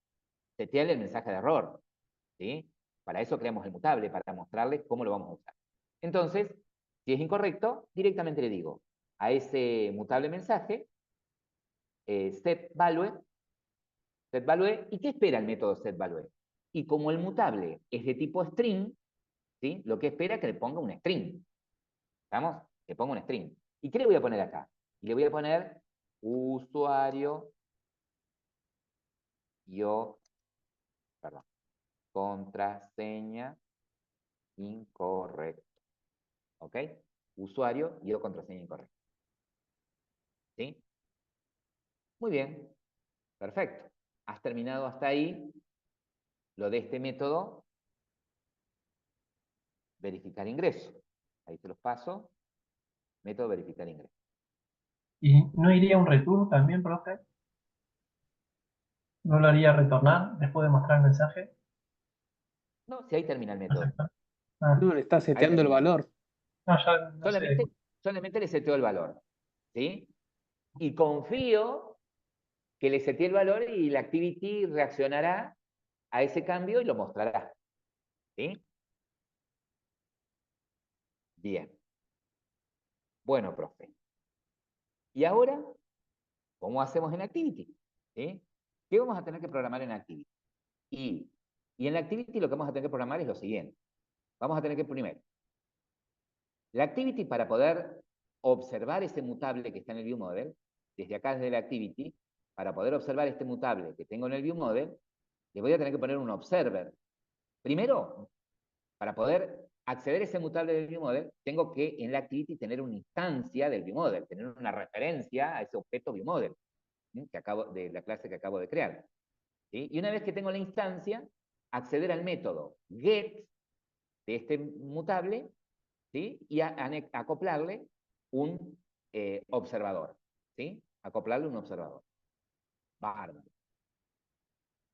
Speaker 1: setearle el mensaje de error, ¿sí? Para eso creamos el mutable, para mostrarles cómo lo vamos a usar. Entonces, si es incorrecto, directamente le digo a ese mutable mensaje, setValue, ¿y qué espera el método setValue? Y como el mutable es de tipo string, ¿sí?, lo que espera es que le ponga un string. ¿Estamos? Le pongo un string. ¿Y qué le voy a poner acá? Y le voy a poner usuario, perdón, contraseña incorrecta. ¿Ok? Usuario y contraseña incorrecta. ¿Sí? Muy bien. Perfecto. Has terminado hasta ahí lo de este método verificar ingreso. Ahí te los paso. Método verificar ingreso.
Speaker 3: ¿Y no iría un return también, profe? ¿No lo haría retornar después de mostrar el mensaje?
Speaker 1: No, si ahí termina el método.
Speaker 3: ¿Aceptar? Ah,
Speaker 2: No, le está
Speaker 1: Ahí
Speaker 2: seteando el
Speaker 1: termina.
Speaker 2: valor.
Speaker 3: no, ya no sé.
Speaker 1: Solamente le seteo el valor. ¿Sí? Y confío que le seteé el valor y la activity reaccionará a ese cambio y lo mostrará. ¿Sí? Bien. Bueno, profe. ¿Y ahora cómo hacemos en Activity? ¿Sí? ¿Qué vamos a tener que programar en Activity? Y en la Activity lo que vamos a tener que programar es lo siguiente. Vamos a tener que primero, la Activity para poder observar ese mutable que está en el ViewModel, desde acá desde la Activity, para poder observar este mutable que tengo en el ViewModel, le voy a tener que poner un observer. Primero, para poder acceder a ese mutable del ViewModel, tengo que en la Activity tener una instancia del ViewModel, tener una referencia a ese objeto ViewModel de la clase que acabo de crear. ¿Sí? Y una vez que tengo la instancia, acceder al método get de este mutable, ¿sí? Y acoplarle un observador. ¿Sí? Acoplarle un observador. Bárbaro.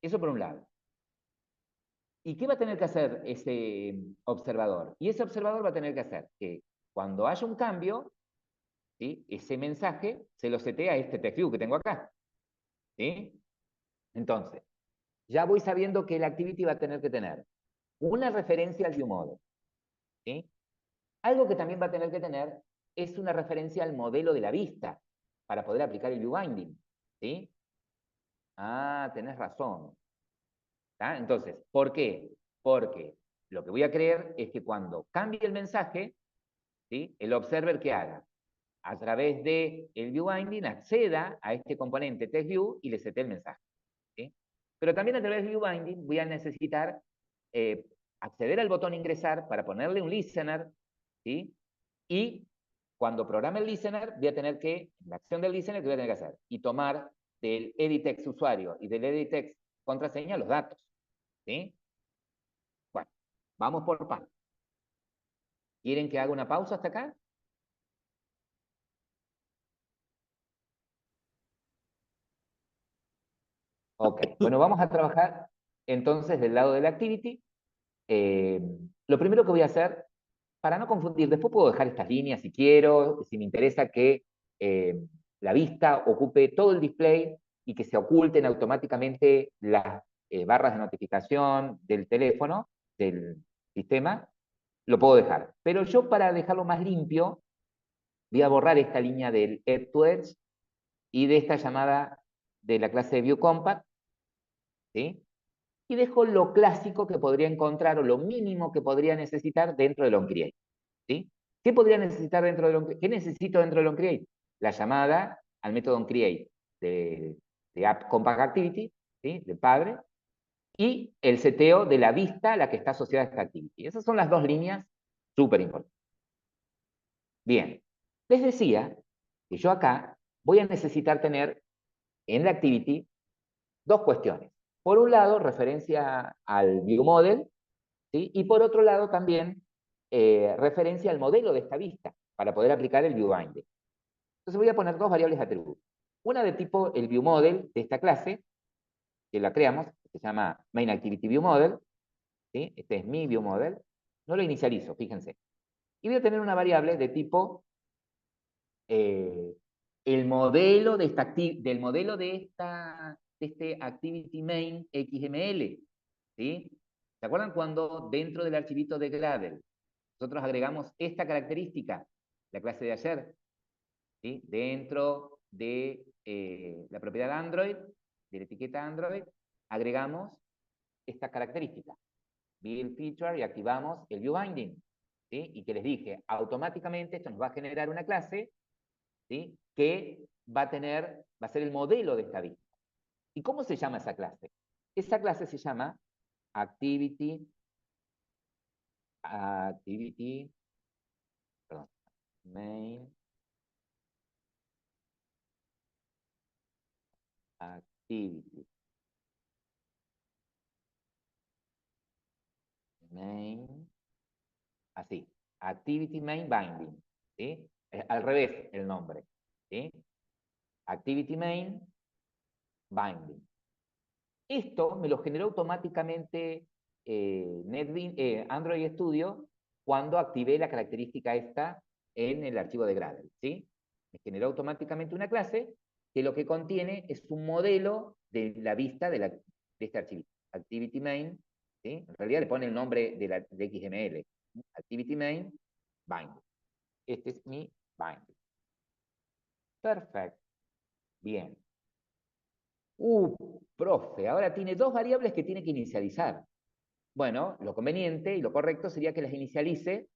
Speaker 1: Eso por un lado. ¿Y qué va a tener que hacer ese observador? Y ese observador va a tener que hacer que cuando haya un cambio, ¿sí? Ese mensaje se lo setea a este TextView que tengo acá. ¿Sí? Entonces, ya voy sabiendo que el activity va a tener que tener una referencia al ViewModel. ¿Sí? Algo que también va a tener que tener es una referencia al modelo de la vista para poder aplicar el ViewBinding. ¿Sí? Ah, tenés razón. ¿Tá? Entonces, ¿por qué? Porque lo que voy a creer es que cuando cambie el mensaje, ¿sí? El observer que haga a través del ViewBinding acceda a este componente TextView y le sete el mensaje. ¿Sí? Pero también a través del ViewBinding voy a necesitar acceder al botón ingresar para ponerle un listener, ¿sí? Y cuando programe el listener, voy a tener que, la acción del listener, ¿qué voy a tener que hacer? Y tomar del editext usuario y del editext contraseña los datos. ¿Sí? Bueno, vamos por partes. ¿Quieren que haga una pausa hasta acá? Ok, bueno, vamos a trabajar entonces del lado de la activity. Lo primero que voy a hacer, para no confundir, después puedo dejar estas líneas si quiero, si me interesa que la vista ocupe todo el display y que se oculten automáticamente las barras de notificación del teléfono, del sistema, lo puedo dejar. Pero yo para dejarlo más limpio, voy a borrar esta línea del Edge to Edge y de esta llamada de la clase de ViewCompact, ¿sí? Y dejo lo clásico que podría encontrar o lo mínimo que podría necesitar dentro de OnCreate. ¿Sí? ¿Qué podría necesitar dentro de OnCreate? ¿Qué necesito dentro de OnCreate? La llamada al método OnCreate de App Compact Activity, ¿sí? Del padre, y el seteo de la vista a la que está asociada esta activity. Esas son las dos líneas súper importantes. Bien, les decía que yo acá voy a necesitar tener en la activity dos cuestiones. Por un lado, referencia al ViewModel, ¿sí? Y por otro lado también referencia al modelo de esta vista para poder aplicar el ViewBinding. Entonces voy a poner dos variables de atributos. Una de tipo el ViewModel de esta clase, que la creamos, que se llama MainActivityViewModel, ¿sí? Este es mi ViewModel. No lo inicializo, fíjense. Y voy a tener una variable de tipo el modelo de del modelo de este Activity Main XML. ¿Sí? ¿Se acuerdan cuando dentro del archivito de Gradle nosotros agregamos esta característica, la clase de ayer, ¿sí? Dentro de la propiedad Android, de la etiqueta Android, agregamos esta característica, build feature, y activamos el ViewBinding, ¿sí? Y que les dije, automáticamente esto nos va a generar una clase, ¿sí? Que va a ser el modelo de esta vista. ¿Y cómo se llama esa clase? Esa clase se llama Activity, perdón, main activity, main, así, activity main binding, ¿sí? Al revés el nombre, ¿sí? activity main, binding. Esto me lo generó automáticamente Android Studio cuando activé la característica esta en el archivo de Gradle, ¿sí? Me generó automáticamente una clase que lo que contiene es un modelo de la vista de este archivo, activity main, ¿sí? En realidad le pone el nombre de XML, activity main, binding. Este es mi binding. Perfecto. Bien. Profe, ahora tiene dos variables que tiene que inicializar. Bueno, lo conveniente y lo correcto sería que las inicialice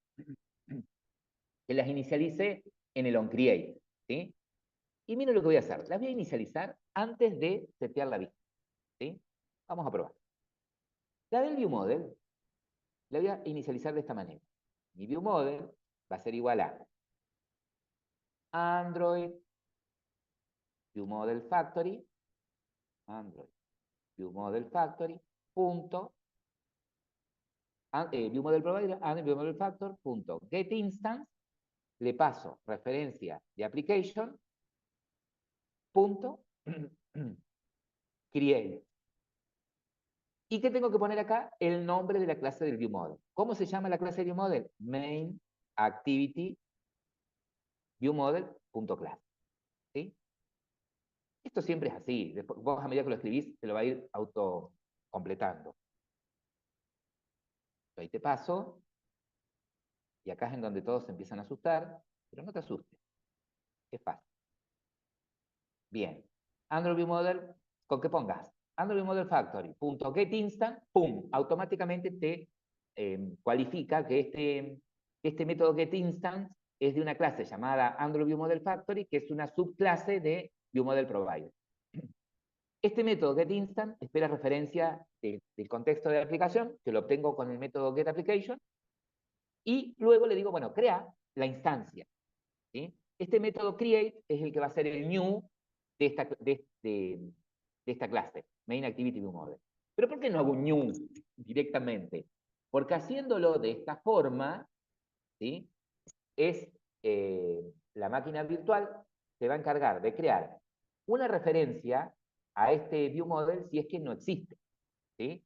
Speaker 1: en el onCreate, ¿sí? Y miren lo que voy a hacer. Las voy a inicializar antes de setear la vista, ¿sí? Vamos a probar. La del ViewModel la voy a inicializar de esta manera. Mi ViewModel va a ser igual a Android ViewModel Factory, Android ViewModel Factory, punto, ViewModel Provider, Android ViewModel Factor, punto, getInstance, le paso referencia de application, punto, create. ¿Y qué tengo que poner acá? El nombre de la clase del ViewModel. ¿Cómo se llama la clase de ViewModel? Main activity ViewModel.class. ¿Sí? Esto siempre es así. Después, vos a medida que lo escribís, te lo va a ir autocompletando. Ahí te paso. Y acá es en donde todos se empiezan a asustar. Pero no te asustes. Es fácil. Bien. Android ViewModel, con que pongas Android ViewModel Factory, punto get instant, pum, automáticamente te cualifica que este método getInstance es de una clase llamada Android ViewModel Factory, que es una subclase de ViewModel Provider. Este método getInstant espera referencia del contexto de la aplicación, que lo obtengo con el método getApplication, y luego le digo, bueno, crea la instancia, ¿sí? Este método create es el que va a ser el new de esta clase, Main Activity ViewModel. ¿Pero por qué no hago un new directamente? Porque haciéndolo de esta forma, ¿sí? La máquina virtual se va a encargar de crear una referencia a este ViewModel si es que no existe, ¿sí?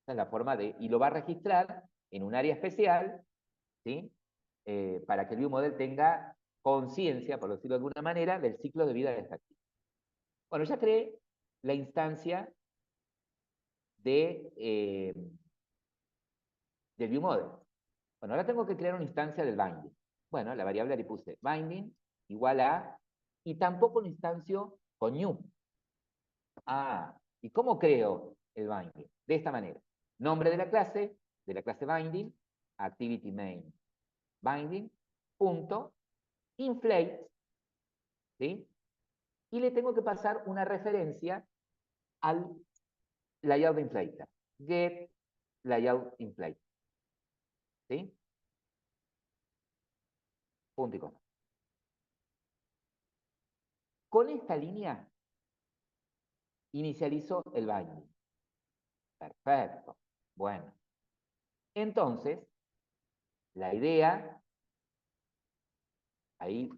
Speaker 1: Esa es la forma y lo va a registrar en un área especial, ¿sí? Para que el ViewModel tenga conciencia, por decirlo de alguna manera, del ciclo de vida de esta actividad. Bueno, ya creé la instancia del ViewModel. Bueno, ahora tengo que crear una instancia del binding. Bueno, la variable le puse binding igual a, y tampoco lo instancio con new. Ah, ¿y cómo creo el binding? De esta manera. Nombre de la clase binding, activity main binding, punto, inflate, ¿sí? Y le tengo que pasar una referencia al layout inflator. Get layout inflator. ¿Sí? Punto y coma. Con esta línea inicializo el binding. Perfecto. Bueno. Entonces, la idea, ahí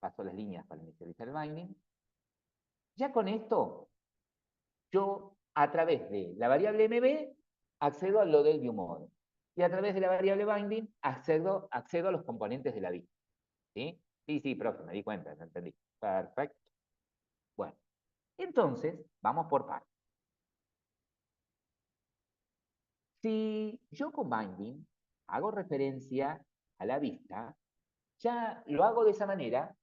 Speaker 1: paso las líneas para inicializar el binding. Ya con esto, yo a través de la variable mb accedo a lo del ViewModel. Y a través de la variable binding accedo a los componentes de la vista. ¿Sí? Sí, profe, me di cuenta, no entendí. Perfecto. Bueno, entonces, vamos por partes. Si yo con binding hago referencia a la vista, ya lo hago de esa manera,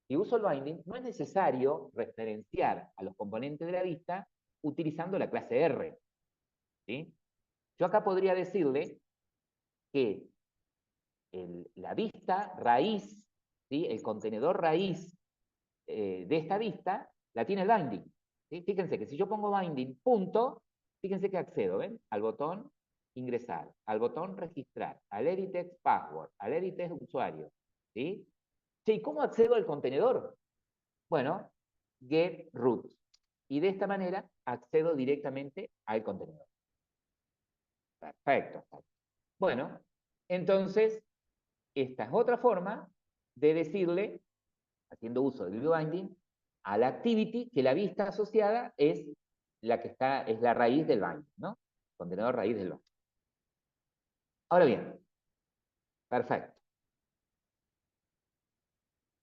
Speaker 1: y uso el binding, no es necesario referenciar a los componentes de la vista utilizando la clase R. ¿Sí? Yo acá podría decirle que la vista raíz, ¿sí? El contenedor raíz de esta vista, la tiene el binding. ¿Sí? Fíjense que si yo pongo binding, punto, fíjense que accedo, ¿ven? Al botón ingresar, al botón registrar, al edit text password, al edit text usuario. ¿Sí? Sí, ¿cómo accedo al contenedor? Bueno, get root. Y de esta manera accedo directamente al contenedor. Perfecto. Bueno, entonces, esta es otra forma de decirle, haciendo uso del ViewBinding, a la activity, que la vista asociada es la que está, es la raíz del binding, ¿no? Contenedor raíz del binding. Ahora bien, perfecto.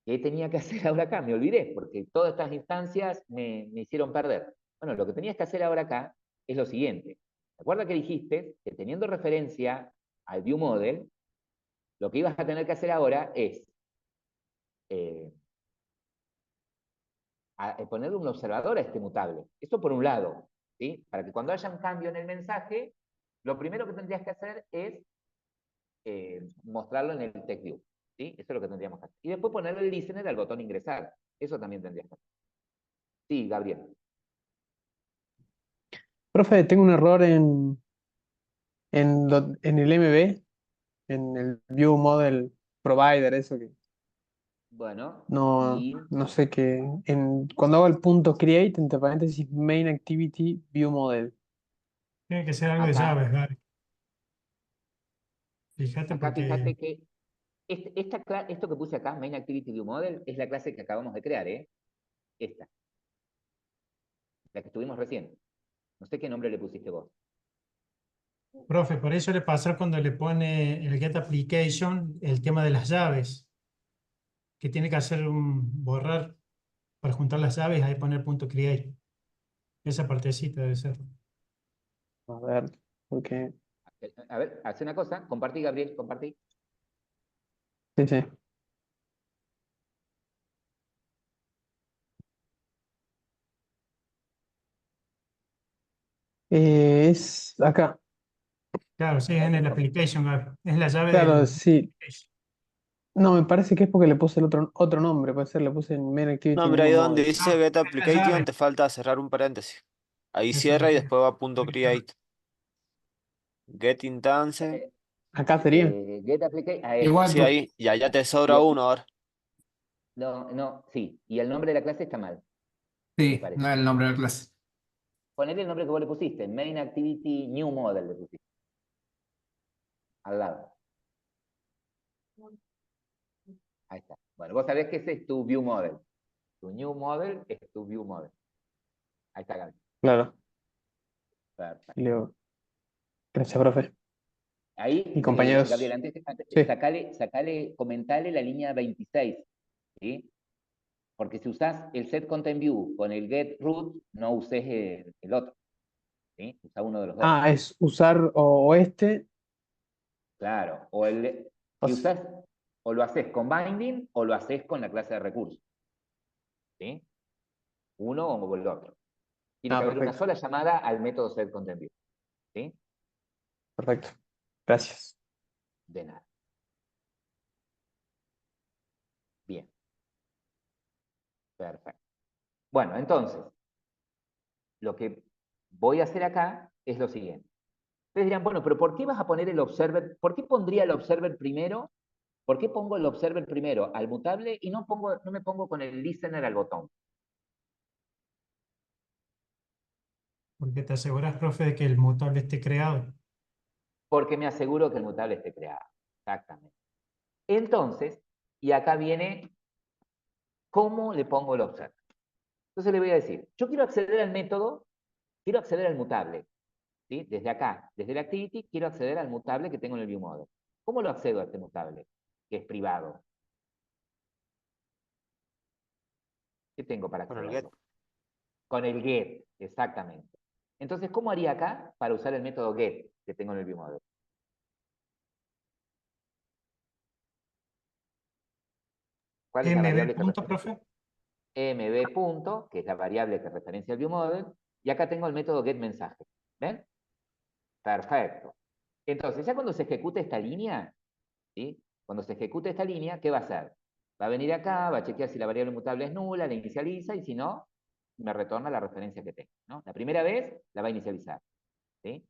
Speaker 1: ¿Qué tenía que hacer ahora acá? Me olvidé, porque todas estas instancias me hicieron perder. Bueno, lo que tenías que hacer ahora acá es lo siguiente. Recuerda que dijiste que teniendo referencia al view model, lo que ibas a tener que hacer ahora es ponerle un observador a este mutable. Eso por un lado, ¿sí? Para que cuando haya un cambio en el mensaje, lo primero que tendrías que hacer es mostrarlo en el text view, ¿sí? Eso es lo que tendríamos que hacer. Y después ponerle el listener al botón ingresar. Eso también tendrías que hacer. Sí, Gabriel.
Speaker 2: Profe, tengo un error en el MB, en el View Model Provider, eso que
Speaker 1: Bueno,
Speaker 2: no,
Speaker 1: y
Speaker 2: no sé qué. Cuando hago el punto create, entre paréntesis, main activity view model.
Speaker 6: Tiene que ser algo de
Speaker 1: acá,
Speaker 6: llaves, Gaby. Fíjate porque,
Speaker 1: fíjate que esto que puse acá, Main Activity View Model, es la clase que acabamos de crear, ¿eh? Esta, la que estuvimos recién. No sé qué nombre le pusiste vos.
Speaker 6: profe, por eso le pasa cuando le pone el get application el tema de las llaves, que tiene que hacer un borrar para juntar las llaves, ahí poner punto create. Esa partecita debe ser.
Speaker 2: A ver, porque.
Speaker 1: A ver, hace una cosa, compartí, Gabriel, compartí.
Speaker 2: Sí, sí. Es acá.
Speaker 6: Claro, sí, es en el application, Gaby. Es la llave
Speaker 2: Claro,
Speaker 6: del
Speaker 2: sí.
Speaker 6: application.
Speaker 2: No, me parece que es porque le puse el otro nombre. Puede ser, le puse en main
Speaker 7: No,
Speaker 2: activity
Speaker 7: hombre, ahí
Speaker 2: new
Speaker 7: donde
Speaker 2: model.
Speaker 7: dice get
Speaker 6: Es la
Speaker 7: application
Speaker 6: llave.
Speaker 7: te falta cerrar un paréntesis. Ahí
Speaker 6: Eso es
Speaker 7: cierra
Speaker 6: lo
Speaker 7: y
Speaker 6: que
Speaker 7: después va punto create. Get instance.
Speaker 1: Eh,
Speaker 2: Acá sería.
Speaker 1: Get Application, a
Speaker 8: Igual,
Speaker 7: Sí,
Speaker 1: esta.
Speaker 7: ahí. Y allá te
Speaker 1: Y
Speaker 7: sobra uno ahora.
Speaker 1: no, no, sí. Y el nombre de la clase está mal, me
Speaker 8: sí, no
Speaker 1: parece.
Speaker 8: es el nombre de la clase.
Speaker 1: Ponele el nombre que vos le pusiste, Main Activity New Model le pusiste, al lado. Ahí está. Bueno, vos sabés que ese es tu View Model. Tu New Model es tu View Model. Ahí está, Gabriel.
Speaker 2: Claro.
Speaker 1: Perfecto.
Speaker 2: Leo. Gracias, profe.
Speaker 1: Ahí,
Speaker 2: Y compañeros.
Speaker 1: Gabriel, antes,
Speaker 2: Sí.
Speaker 1: comentale la línea 26, ¿sí? Porque si usás el set content view con el get root, no uses el otro, ¿sí? Usa uno de los dos.
Speaker 2: Ah, es usar o este.
Speaker 1: Claro,
Speaker 2: O
Speaker 1: si
Speaker 2: s-
Speaker 1: usás, o lo haces con binding o lo haces con la clase de recursos, ¿sí? Uno o el otro. Tiene
Speaker 2: Ah,
Speaker 1: que haber una
Speaker 2: perfecto.
Speaker 1: sola llamada al método set content view, ¿sí?
Speaker 2: Perfecto. Gracias.
Speaker 1: De nada. Bien, perfecto. Bueno, entonces, lo que voy a hacer acá es lo siguiente. Ustedes dirán, bueno, pero ¿por qué vas a poner el observer? ¿Por qué pondría el observer primero? ¿Por qué pongo el observer primero al mutable y no me pongo con el listener al botón?
Speaker 6: Porque te aseguras, profe, de que el mutable esté creado.
Speaker 1: Porque me aseguro que el mutable esté creado. Exactamente. Entonces, y acá viene cómo le pongo el observer. Entonces le voy a decir, yo quiero acceder al método, quiero acceder al mutable. ¿Sí? Desde acá, desde la activity, quiero acceder al mutable que tengo en el viewModel. ¿Cómo lo accedo a este mutable? Que es privado. ¿Qué tengo para
Speaker 7: Con el get.
Speaker 1: accederlo? Con el get, exactamente. Entonces, ¿cómo haría acá para usar el método get que tengo en el viewModel? ¿Cuál es la
Speaker 6: MB
Speaker 1: variable que
Speaker 6: punto,
Speaker 1: referencia?
Speaker 6: profe.
Speaker 1: mb punto, que es la variable que referencia al viewModel, y acá tengo el método getMensaje. ¿Ven? Perfecto. Entonces, ya cuando se ejecute esta línea, ¿sí? Cuando se ejecute esta línea, ¿qué va a hacer? Va a venir acá, va a chequear si la variable mutable es nula, la inicializa, y si no, me retorna la referencia que tengo, ¿no? La primera vez la va a inicializar, ¿sí?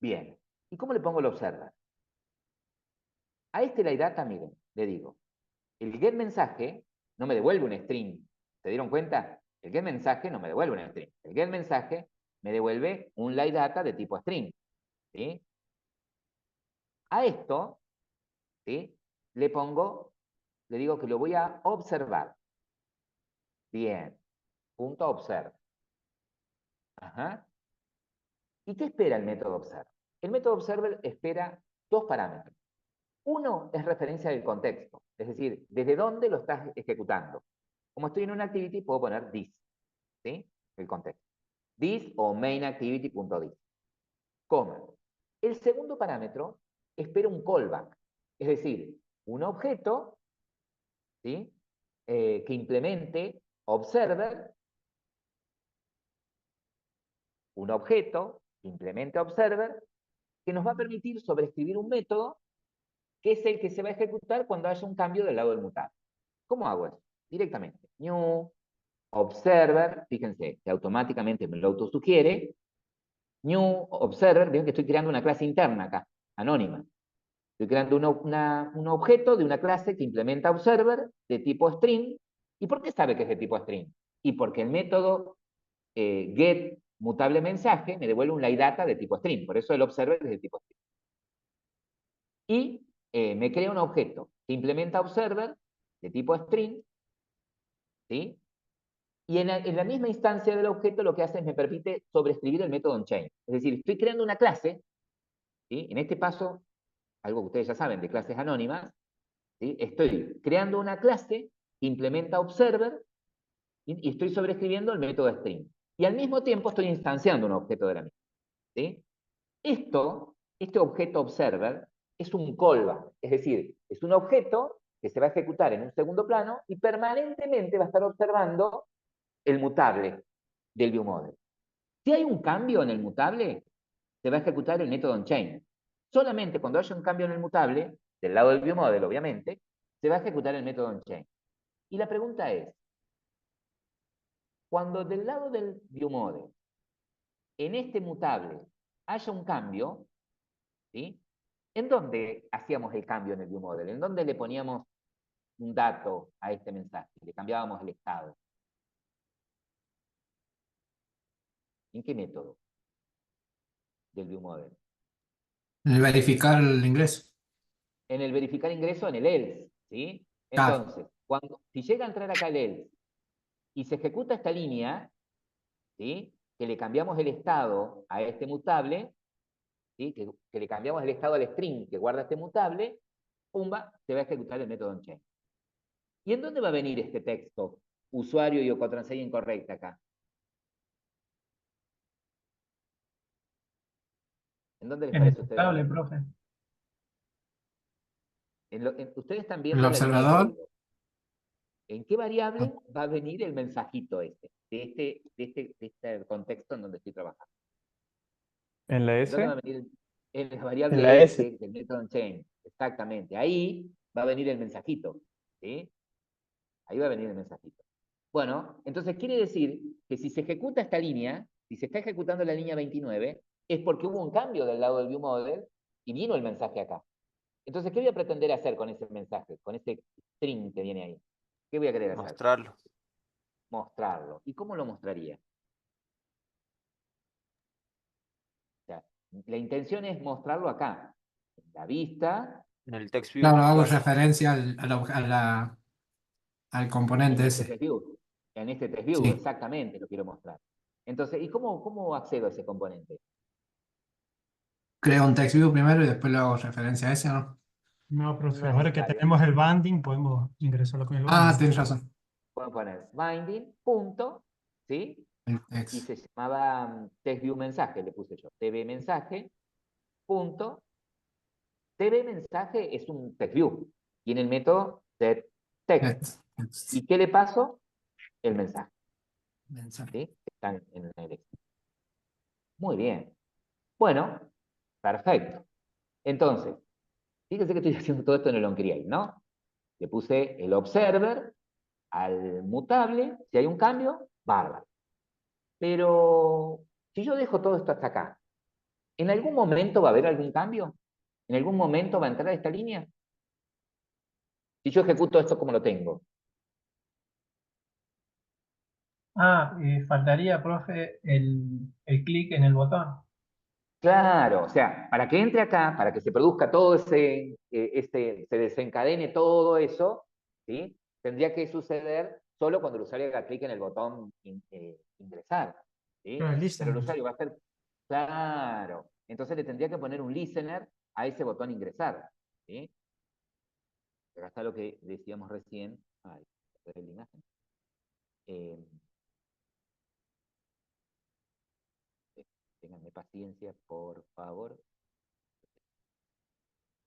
Speaker 1: Bien. ¿Y cómo le pongo el observer? A este la data, miren, le digo, el get mensaje no me devuelve un string. ¿Se dieron cuenta? El get mensaje no me devuelve un string. El get mensaje me devuelve un light data de tipo string, ¿sí? A esto, ¿sí? Le digo que lo voy a observar. Bien. Punto observe. Ajá. ¿Y qué espera el método observe? El método observer espera dos parámetros. Uno es referencia del contexto, es decir, desde dónde lo estás ejecutando. Como estoy en una activity, puedo poner this, ¿sí? El contexto. This o mainActivity.this. Coma. El segundo parámetro espera un callback, es decir, un objeto, ¿sí? Que implemente observer, un objeto que implemente observer, que nos va a permitir sobreescribir un método que es el que se va a ejecutar cuando haya un cambio del lado del mutable. ¿Cómo hago eso? Directamente. New observer, fíjense que automáticamente me lo autosugiere. New observer, ven que estoy creando una clase interna acá, anónima. Estoy creando un objeto de una clase que implementa observer de tipo string. ¿Y por qué sabe que es de tipo string? Y porque el método get mutable mensaje me devuelve un laydata de tipo string. Por eso el observer es de tipo string. Y me crea un objeto que implementa observer de tipo string, ¿sí? Y en la misma instancia del objeto lo que hace es me permite sobreescribir el método onChain. Es decir, estoy creando una clase, ¿sí? En este paso, algo que ustedes ya saben de clases anónimas, ¿sí? Estoy creando una clase que implementa observer y estoy sobreescribiendo el método string. Y al mismo tiempo estoy instanciando un objeto de la misma, ¿sí? Este objeto observer es un callback, es decir, es un objeto que se va a ejecutar en un segundo plano y permanentemente va a estar observando el mutable del viewModel. Si hay un cambio en el mutable, se va a ejecutar el método onChain. Solamente cuando haya un cambio en el mutable, del lado del viewModel, obviamente, se va a ejecutar el método onChain. Y la pregunta es, cuando del lado del viewModel, en este mutable, haya un cambio, ¿sí? ¿En dónde hacíamos el cambio en el viewModel? ¿En dónde le poníamos un dato a este mensaje? Le cambiábamos el estado. ¿En qué método del viewModel?
Speaker 8: Verificar el ingreso.
Speaker 1: En el verificar ingreso, en el else, ¿sí?
Speaker 8: Claro.
Speaker 1: Entonces, si llega a entrar acá el else y se ejecuta esta línea, ¿sí? Que le cambiamos el estado a este mutable, ¿sí? Que le cambiamos el estado al string que guarda este mutable, pumba, se va a ejecutar el método onChain. ¿Y en dónde va a venir este texto? Usuario y o contraseña incorrecta acá. ¿En dónde les
Speaker 3: En el
Speaker 1: parece a ustedes?
Speaker 3: mutable, profe.
Speaker 1: Ustedes están
Speaker 8: El
Speaker 1: viendo la línea de
Speaker 8: observador.
Speaker 1: código. ¿En qué variable va a venir el mensajito este? De este contexto en donde estoy trabajando.
Speaker 5: ¿En la
Speaker 1: ¿Dónde va a
Speaker 5: S?
Speaker 1: venir? En la
Speaker 5: En
Speaker 1: variable
Speaker 5: la S.
Speaker 1: S del método onChain. Exactamente. Ahí va a venir el mensajito. ¿Sí? Ahí va a venir el mensajito. Bueno, entonces quiere decir que si se ejecuta esta línea, si se está ejecutando la línea 29, es porque hubo un cambio del lado del viewModel y vino el mensaje acá. Entonces, ¿qué voy a pretender hacer con ese mensaje, con ese string que viene ahí? ¿Qué voy a querer hacer?
Speaker 7: Mostrarlo.
Speaker 1: Mostrarlo. ¿Y cómo lo mostraría? O sea, la intención es mostrarlo acá, en la vista,
Speaker 7: En el text view,
Speaker 8: Claro, hago
Speaker 7: claro.
Speaker 8: referencia al
Speaker 1: en
Speaker 8: componente
Speaker 1: este
Speaker 8: ese.
Speaker 1: test view. En este test view,
Speaker 8: Sí.
Speaker 1: exactamente, lo quiero mostrar. Entonces, ¿y cómo accedo a ese componente?
Speaker 8: Creo un text view primero y después le hago referencia a ese, ¿no?
Speaker 6: No, profe,
Speaker 1: No es
Speaker 6: ahora que
Speaker 1: necesario.
Speaker 6: tenemos el banding, podemos ingresarlo con el
Speaker 8: Ah,
Speaker 6: banding.
Speaker 8: tienes razón.
Speaker 1: Pueden poner binding, punto, ¿sí?
Speaker 8: El
Speaker 1: Y
Speaker 8: text.
Speaker 1: se llamaba test view mensaje, le puse yo. tv mensaje, punto. tv mensaje es un text view. Tiene el método set text.
Speaker 8: Text.
Speaker 1: ¿Y qué le paso? El mensaje.
Speaker 8: Mensaje.
Speaker 1: ¿Sí? Está en el Excel. Muy bien. Bueno, perfecto. Entonces, fíjense que estoy haciendo todo esto en el onCreate, ¿no? Le puse el observer al mutable, si hay un cambio, bárbaro. Pero si yo dejo todo esto hasta acá, ¿en algún momento va a haber algún cambio? ¿En algún momento va a entrar esta línea? Si yo ejecuto esto como lo tengo.
Speaker 3: Faltaría, profe, el clic en el botón.
Speaker 1: Claro, o sea, para que entre acá, para que se produzca todo se desencadene todo eso, ¿sí? Tendría que suceder solo cuando el usuario haga clic en el botón ingresar. ¿sí?
Speaker 6: Claro, el
Speaker 1: Pero el
Speaker 6: listener.
Speaker 1: usuario va a hacer, claro, entonces le tendría que poner un listener a ese botón ingresar. ¿sí? Acá está lo que decíamos recién. Ay, la imagen. Ténganme paciencia, por favor.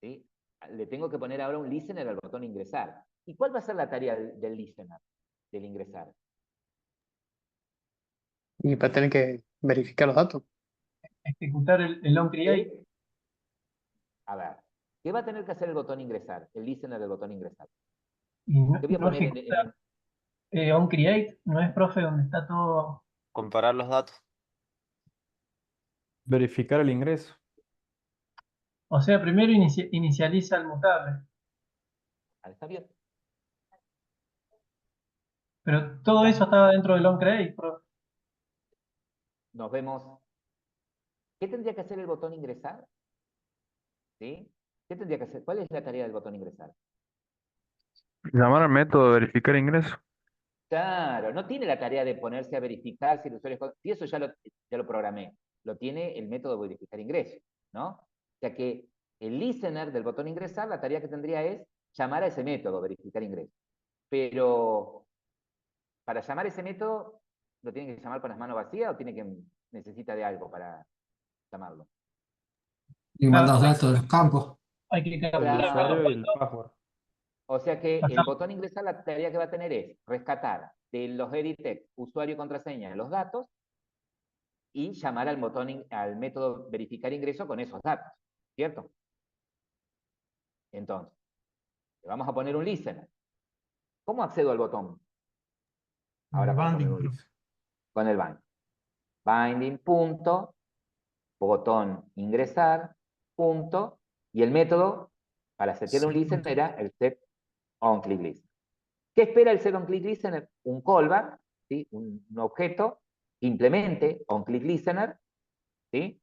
Speaker 1: ¿Sí? Le tengo que poner ahora un listener al botón ingresar. ¿Y cuál va a ser la tarea del listener, del ingresar?
Speaker 2: Y para tener que verificar los datos.
Speaker 3: Ejecutar el onCreate.
Speaker 1: ¿Sí? A ver, ¿qué va a tener que hacer el botón ingresar? El listener del botón ingresar.
Speaker 3: Y no,
Speaker 1: ¿Qué voy a
Speaker 3: no
Speaker 1: poner
Speaker 3: ejecuta onCreate, ¿no es, profe, donde está todo?
Speaker 7: Comparar los datos.
Speaker 5: Verificar el ingreso.
Speaker 3: O sea, primero inicializa el mutable.
Speaker 1: Está bien.
Speaker 3: Pero todo eso estaba dentro del onCreate, profe.
Speaker 1: Nos vemos. ¿Qué tendría que hacer el botón ingresar? ¿Sí? ¿Qué tendría que hacer? ¿Cuál es la tarea del botón ingresar?
Speaker 5: Llamar al método de verificar ingreso.
Speaker 1: Claro, no tiene la tarea de ponerse a verificar si el usuario es... Y eso ya lo programé. Lo tiene el método de verificar ingreso, ¿no? O sea que el listener del botón ingresar, la tarea que tendría es llamar a ese método, verificar ingreso. Pero para llamar a ese método, ¿lo tiene que llamar con las manos vacías o necesita de algo para llamarlo?
Speaker 8: Y manda los datos de los campos.
Speaker 3: Hay que
Speaker 5: El
Speaker 3: capturar
Speaker 5: usuario y
Speaker 3: los
Speaker 5: el
Speaker 3: datos.
Speaker 5: password.
Speaker 1: O sea que el
Speaker 3: Pasamos.
Speaker 1: botón ingresar, la tarea que va a tener es rescatar de los edit text, usuario y contraseña, los datos y llamar al método verificar ingreso con esos datos, ¿cierto? Entonces, le vamos a poner un listener. ¿Cómo accedo al botón? Ahora
Speaker 6: El
Speaker 1: para poner
Speaker 6: binding,
Speaker 1: un
Speaker 6: profe.
Speaker 1: listener. Con el binding. Binding punto, botón ingresar, punto, y el método para setear un
Speaker 6: Set
Speaker 1: listener
Speaker 6: onClick.
Speaker 1: era el set onClick listener. ¿Qué espera el set onClick listener? Un callback, ¿sí? un objeto que implemente onClick listener, ¿sí?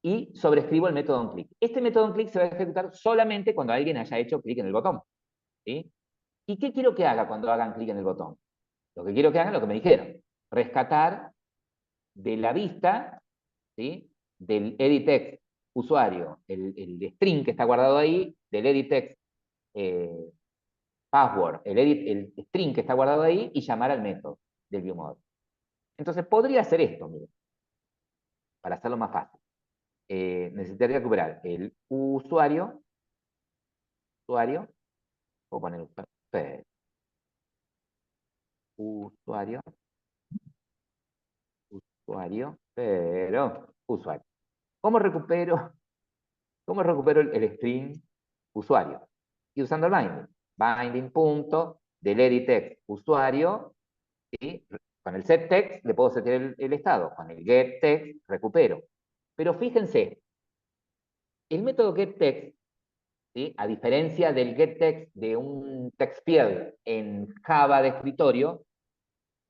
Speaker 1: Y sobrescribo el método onClick. Este método onClick se va a ejecutar solamente cuando alguien haya hecho clic en el botón. ¿sí? ¿Y qué quiero que haga cuando hagan clic en el botón? Lo que quiero que hagan es lo que me dijeron. Rescatar de la vista, ¿sí? Del edit text usuario, el string que está guardado ahí, del edit text password, el string que está guardado ahí, y llamar al método del viewModel. Entonces podría hacer esto, miren, para hacerlo más fácil. Necesitaría recuperar el usuario, voy a poner usuario, pero usuario. ¿Cómo recupero el string usuario? Y usando el binding. Binding punto del edit text usuario, ¿sí? Con el set text le puedo setear el estado. Con el get text recupero. Pero fíjense, el método get text, ¿sí? A diferencia del get text de un text field en Java de escritorio,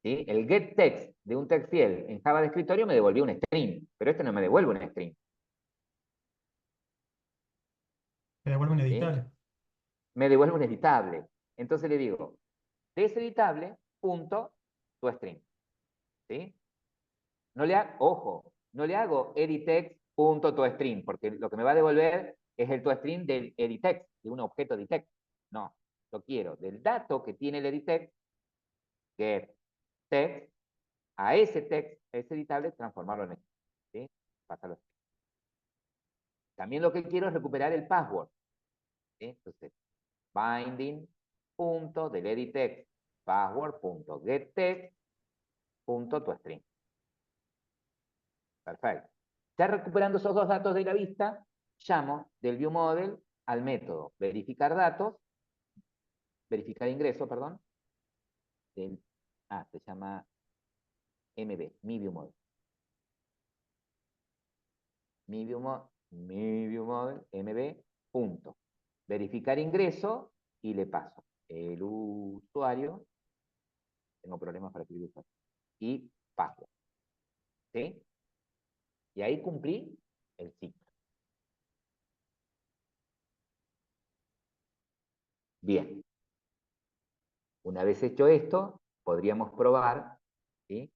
Speaker 1: ¿sí? El get text de un text field en Java de escritorio me devolvió un string, pero este no me devuelve un string.
Speaker 6: Me devuelve un
Speaker 1: ¿sí?
Speaker 6: editable.
Speaker 1: Me devuelve un editable. Entonces le digo, de ese editable, punto, tu string. ¿sí? Ojo, no le hago edittext.toString, porque lo que me va a devolver es el toString del edittext, de un objeto edittext. No, lo quiero del dato que tiene el edittext, get text, a ese text, ese editable, transformarlo en esto. ¿sí? Pásalo. También lo que quiero es recuperar el password. ¿sí? Entonces, binding punto del edittext password punto getText punto toString. Perfecto. Ya recuperando esos dos datos de la vista, llamo del viewModel al método verificar datos, verificar ingreso, perdón, se llama MB, mi viewModel. Mi viewModel, MB, punto. Verificar ingreso y le paso el usuario, tengo problemas para escribir usuario, y password. ¿Sí? Y ahí cumplí el ciclo. Bien. Una vez hecho esto, podríamos probar, ¿sí?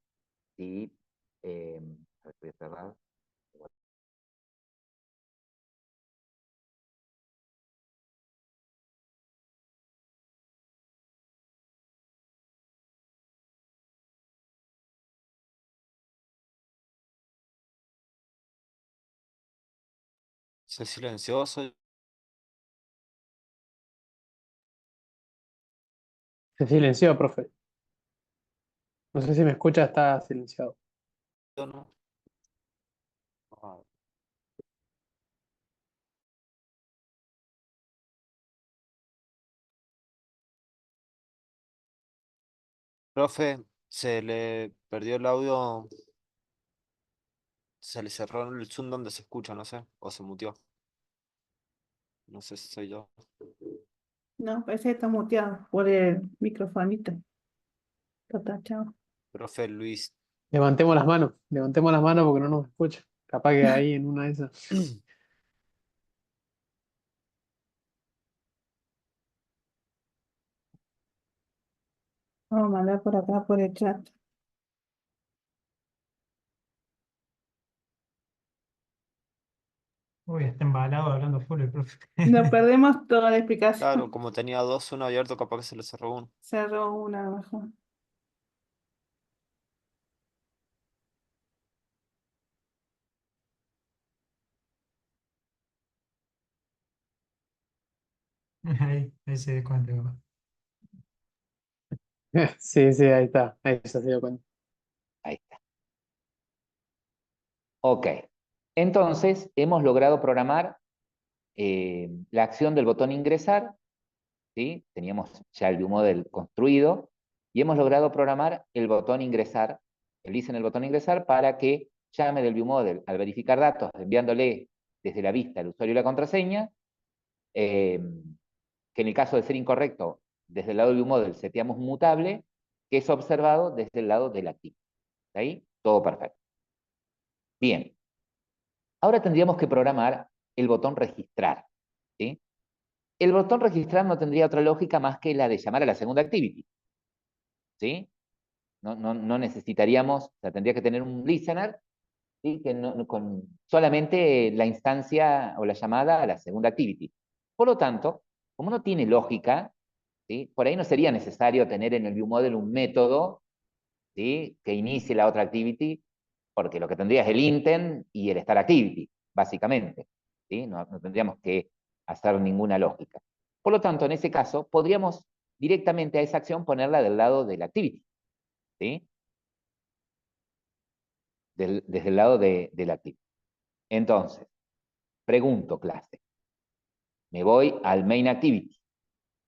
Speaker 1: Si, a ver, voy a cerrar.
Speaker 7: Se silenció, soy...
Speaker 2: Se silenció, profe. No sé si me escucha, está silenciado.
Speaker 7: yo, ¿no? Ah, profe, se le perdió el audio, se le cerró el Zoom donde se escucha, no sé, o se mutió. No sé si soy yo.
Speaker 9: No, parece que está muteado por el microfonito. Está tachado.
Speaker 7: Profe Luis,
Speaker 2: Levantemos las manos porque no nos escucha. Capaz que ahí en una de esas.
Speaker 9: Vamos a mandar por acá por el chat.
Speaker 6: Uy, está embalado hablando full el profe.
Speaker 9: Nos perdemos toda la explicación.
Speaker 7: claro, como tenía dos, uno abierto, capaz que se le cerró uno.
Speaker 9: Cerró una a lo mejor.
Speaker 6: Ahí se da cuenta. Capaz.
Speaker 2: Sí, sí, ahí está. Ahí ya se dio cuenta.
Speaker 1: Ahí está. Ok. Entonces, hemos logrado programar la acción del botón ingresar, ¿sí? Teníamos ya el viewModel construido, y hemos logrado programar el botón ingresar, el listener botón ingresar, para que llame del viewModel al verificar datos, enviándole desde la vista el usuario y la contraseña, que en el caso de ser incorrecto, desde el lado del viewModel seteamos mutable, que es observado desde el lado del activo. ¿Ahí? Todo perfecto. Bien. Ahora tendríamos que programar el botón registrar, ¿sí? El botón registrar no tendría otra lógica más que la de llamar a la segunda activity, ¿sí? No necesitaríamos, o sea, tendría que tener un listener, ¿sí? Que con solamente la instancia o la llamada a la segunda activity. Por lo tanto, como no tiene lógica, ¿sí? Por ahí no sería necesario tener en el viewModel un método, ¿sí? Que inicie la otra activity, porque lo que tendría es el intent y el start activity, básicamente, ¿sí? No tendríamos que hacer ninguna lógica. Por lo tanto, en ese caso, podríamos directamente a esa acción ponerla del lado del activity, ¿sí? Desde el lado del activity. Entonces, pregunto, clase. Me voy al main activity,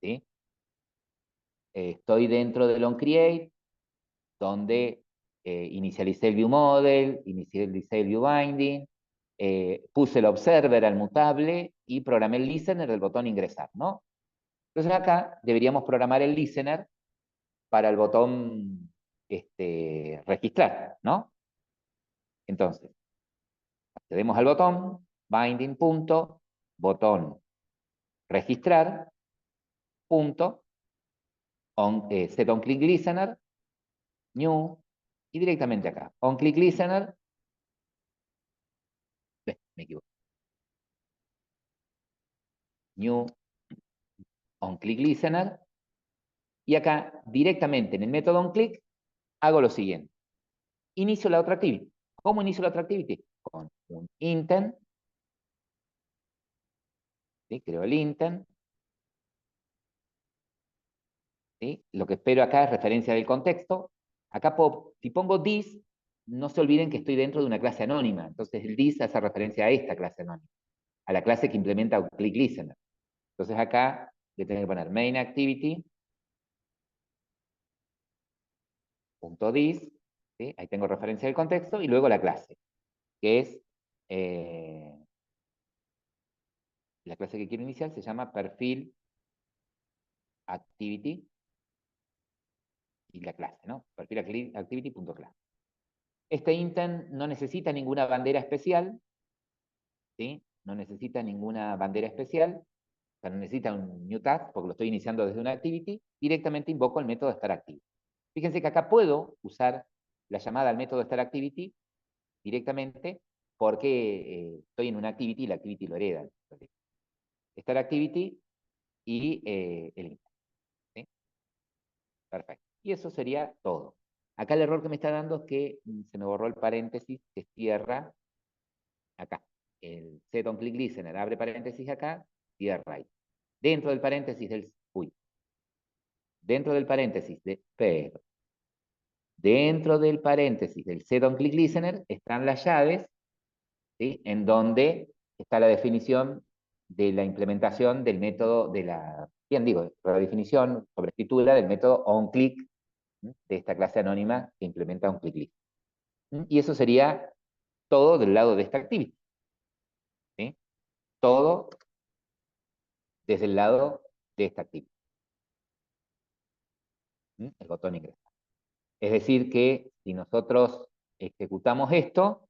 Speaker 1: ¿sí? Estoy dentro del onCreate, donde inicialicé el viewModel, inicialicé el viewBinding, puse el observer al mutable y programé el listener del botón ingresar, ¿no? Entonces acá deberíamos programar el listener para el botón registrar, ¿no? Entonces, accedemos al botón, binding punto, botón registrar, punto, set on click listener, new, y directamente acá, on click listener, me equivoco, new, on click listener, y acá directamente en el método onClick hago lo siguiente. Inicio la otra activity. ¿Cómo inicio la otra activity? Con un intent, ¿sí? Creo el intent, ¿sí? Lo que espero acá es referencia del contexto. Acá si pongo this, no se olviden que estoy dentro de una clase anónima. Entonces el this hace referencia a esta clase anónima, a la clase que implementa un click listener. Entonces acá le tengo que poner main activity, punto this, ¿sí? Ahí tengo referencia del contexto, y luego la clase, que es la clase que quiero iniciar se llama perfil activity y la clase, ¿no? Perfil activity.class. Este intent no necesita ninguna bandera especial, ¿sí? No necesita ninguna bandera especial, sea, no necesita un new task porque lo estoy iniciando desde una activity, directamente invoco el método start activity. Fíjense que acá puedo usar la llamada al método start activity directamente porque estoy en una activity y la activity lo hereda. Start activity y el intent. ¿Sí? Perfecto. Y eso sería todo. Acá el error que me está dando es que se me borró el paréntesis que cierra acá. El set on click listener abre paréntesis acá, cierra ahí. Dentro del paréntesis del... Uy. Dentro del paréntesis de... Pero. Dentro del paréntesis del set on click listener están las llaves, ¿sí? En donde está la definición de la implementación del método de la... Bien digo, la definición sobre escritura del método onClick, ¿sí? De esta clase anónima que implementa onClick. Y eso sería todo del lado de esta activity. ¿Sí? Todo desde el lado de esta activity. El botón ingresar. Es decir que si nosotros ejecutamos esto,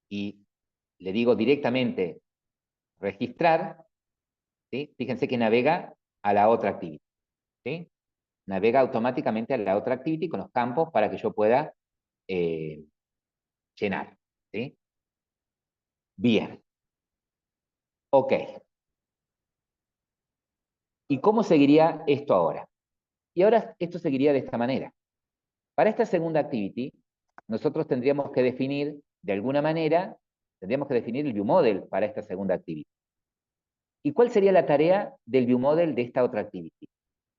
Speaker 1: y le digo directamente registrar, ¿sí? Fíjense que navega a la otra activity. ¿Sí? Navega automáticamente a la otra activity con los campos para que yo pueda llenar. ¿Sí? Bien. Ok. ¿Y cómo seguiría esto ahora? Y ahora esto seguiría de esta manera. Para esta segunda activity, nosotros tendríamos que definir, de alguna manera, tendríamos que definir el viewModel para esta segunda activity. ¿Y cuál sería la tarea del viewModel de esta otra activity?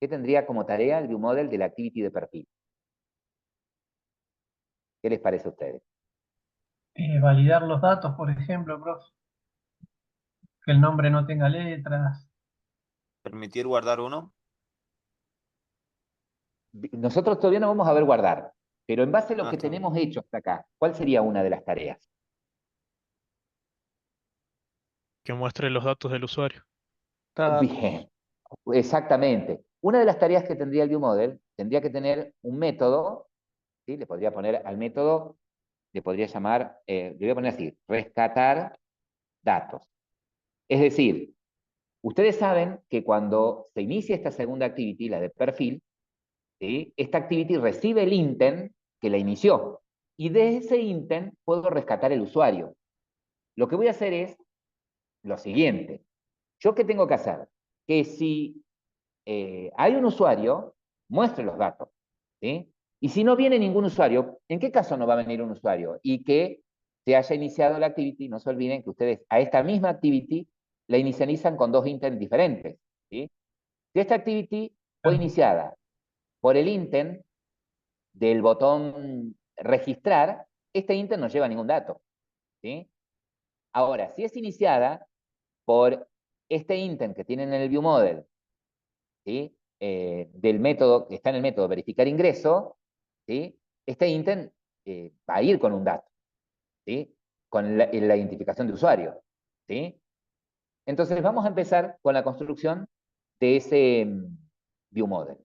Speaker 1: ¿Qué tendría como tarea el viewModel de la activity de perfil? ¿Qué les parece a ustedes?
Speaker 3: Validar los datos, por ejemplo, profe. Que el nombre no tenga letras.
Speaker 7: Permitir guardar uno.
Speaker 1: Nosotros todavía no vamos a ver guardar, pero en base a lo
Speaker 7: Ah,
Speaker 1: que
Speaker 7: está bien.
Speaker 1: tenemos hecho hasta acá, ¿cuál sería una de las tareas?
Speaker 10: Que muestre los datos del usuario.
Speaker 1: Bien, exactamente. Una de las tareas que tendría el viewModel tendría que tener un método, ¿sí? Le podría poner al método, le podría llamar, le voy a poner así, rescatar datos. Es decir, ustedes saben que cuando se inicia esta segunda activity, la de perfil, ¿sí? Esta activity recibe el intent que la inició. Y de ese intent puedo rescatar el usuario. Lo que voy a hacer es lo siguiente. ¿Yo qué tengo que hacer? Que si hay un usuario, muestre los datos. ¿Sí? Y si no viene ningún usuario, ¿en qué caso no va a venir un usuario? Y que se haya iniciado la activity, no se olviden que ustedes a esta misma activity la inicializan con dos intents diferentes. ¿Sí? Si esta activity fue iniciada por el intent del botón registrar, este intent no lleva ningún dato. ¿Sí? Ahora, si es iniciada por este intent que tienen en el viewModel, ¿sí? Del método, que está en el método verificar ingreso, ¿sí? Este intent va a ir con un dato, ¿sí? Con la identificación de usuario. ¿Sí? Entonces vamos a empezar con la construcción de ese viewModel.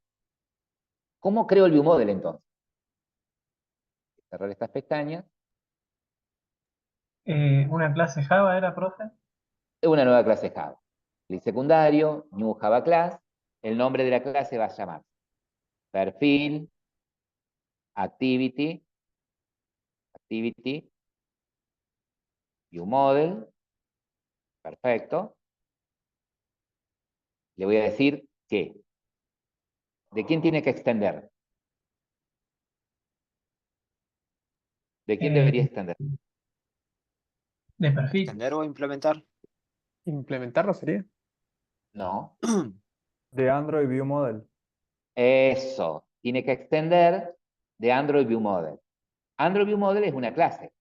Speaker 1: ¿Cómo creo el viewModel entonces? Cerrar estas pestañas.
Speaker 3: Una clase Java era, profe.
Speaker 1: Es una nueva clase Java. Clic secundario, New Java Class. El nombre de la clase va a llamar perfil, activity, viewModel. Perfecto. Le voy a decir que, ¿de quién tiene que extender? ¿De quién
Speaker 3: Eh,
Speaker 1: debería extender?
Speaker 3: de perfil.
Speaker 7: Extender o implementar.
Speaker 2: ¿Implementarlo sería?
Speaker 1: No.
Speaker 5: De Android View Model.
Speaker 1: Eso. Tiene que extender de Android View Model. Android View Model es una clase.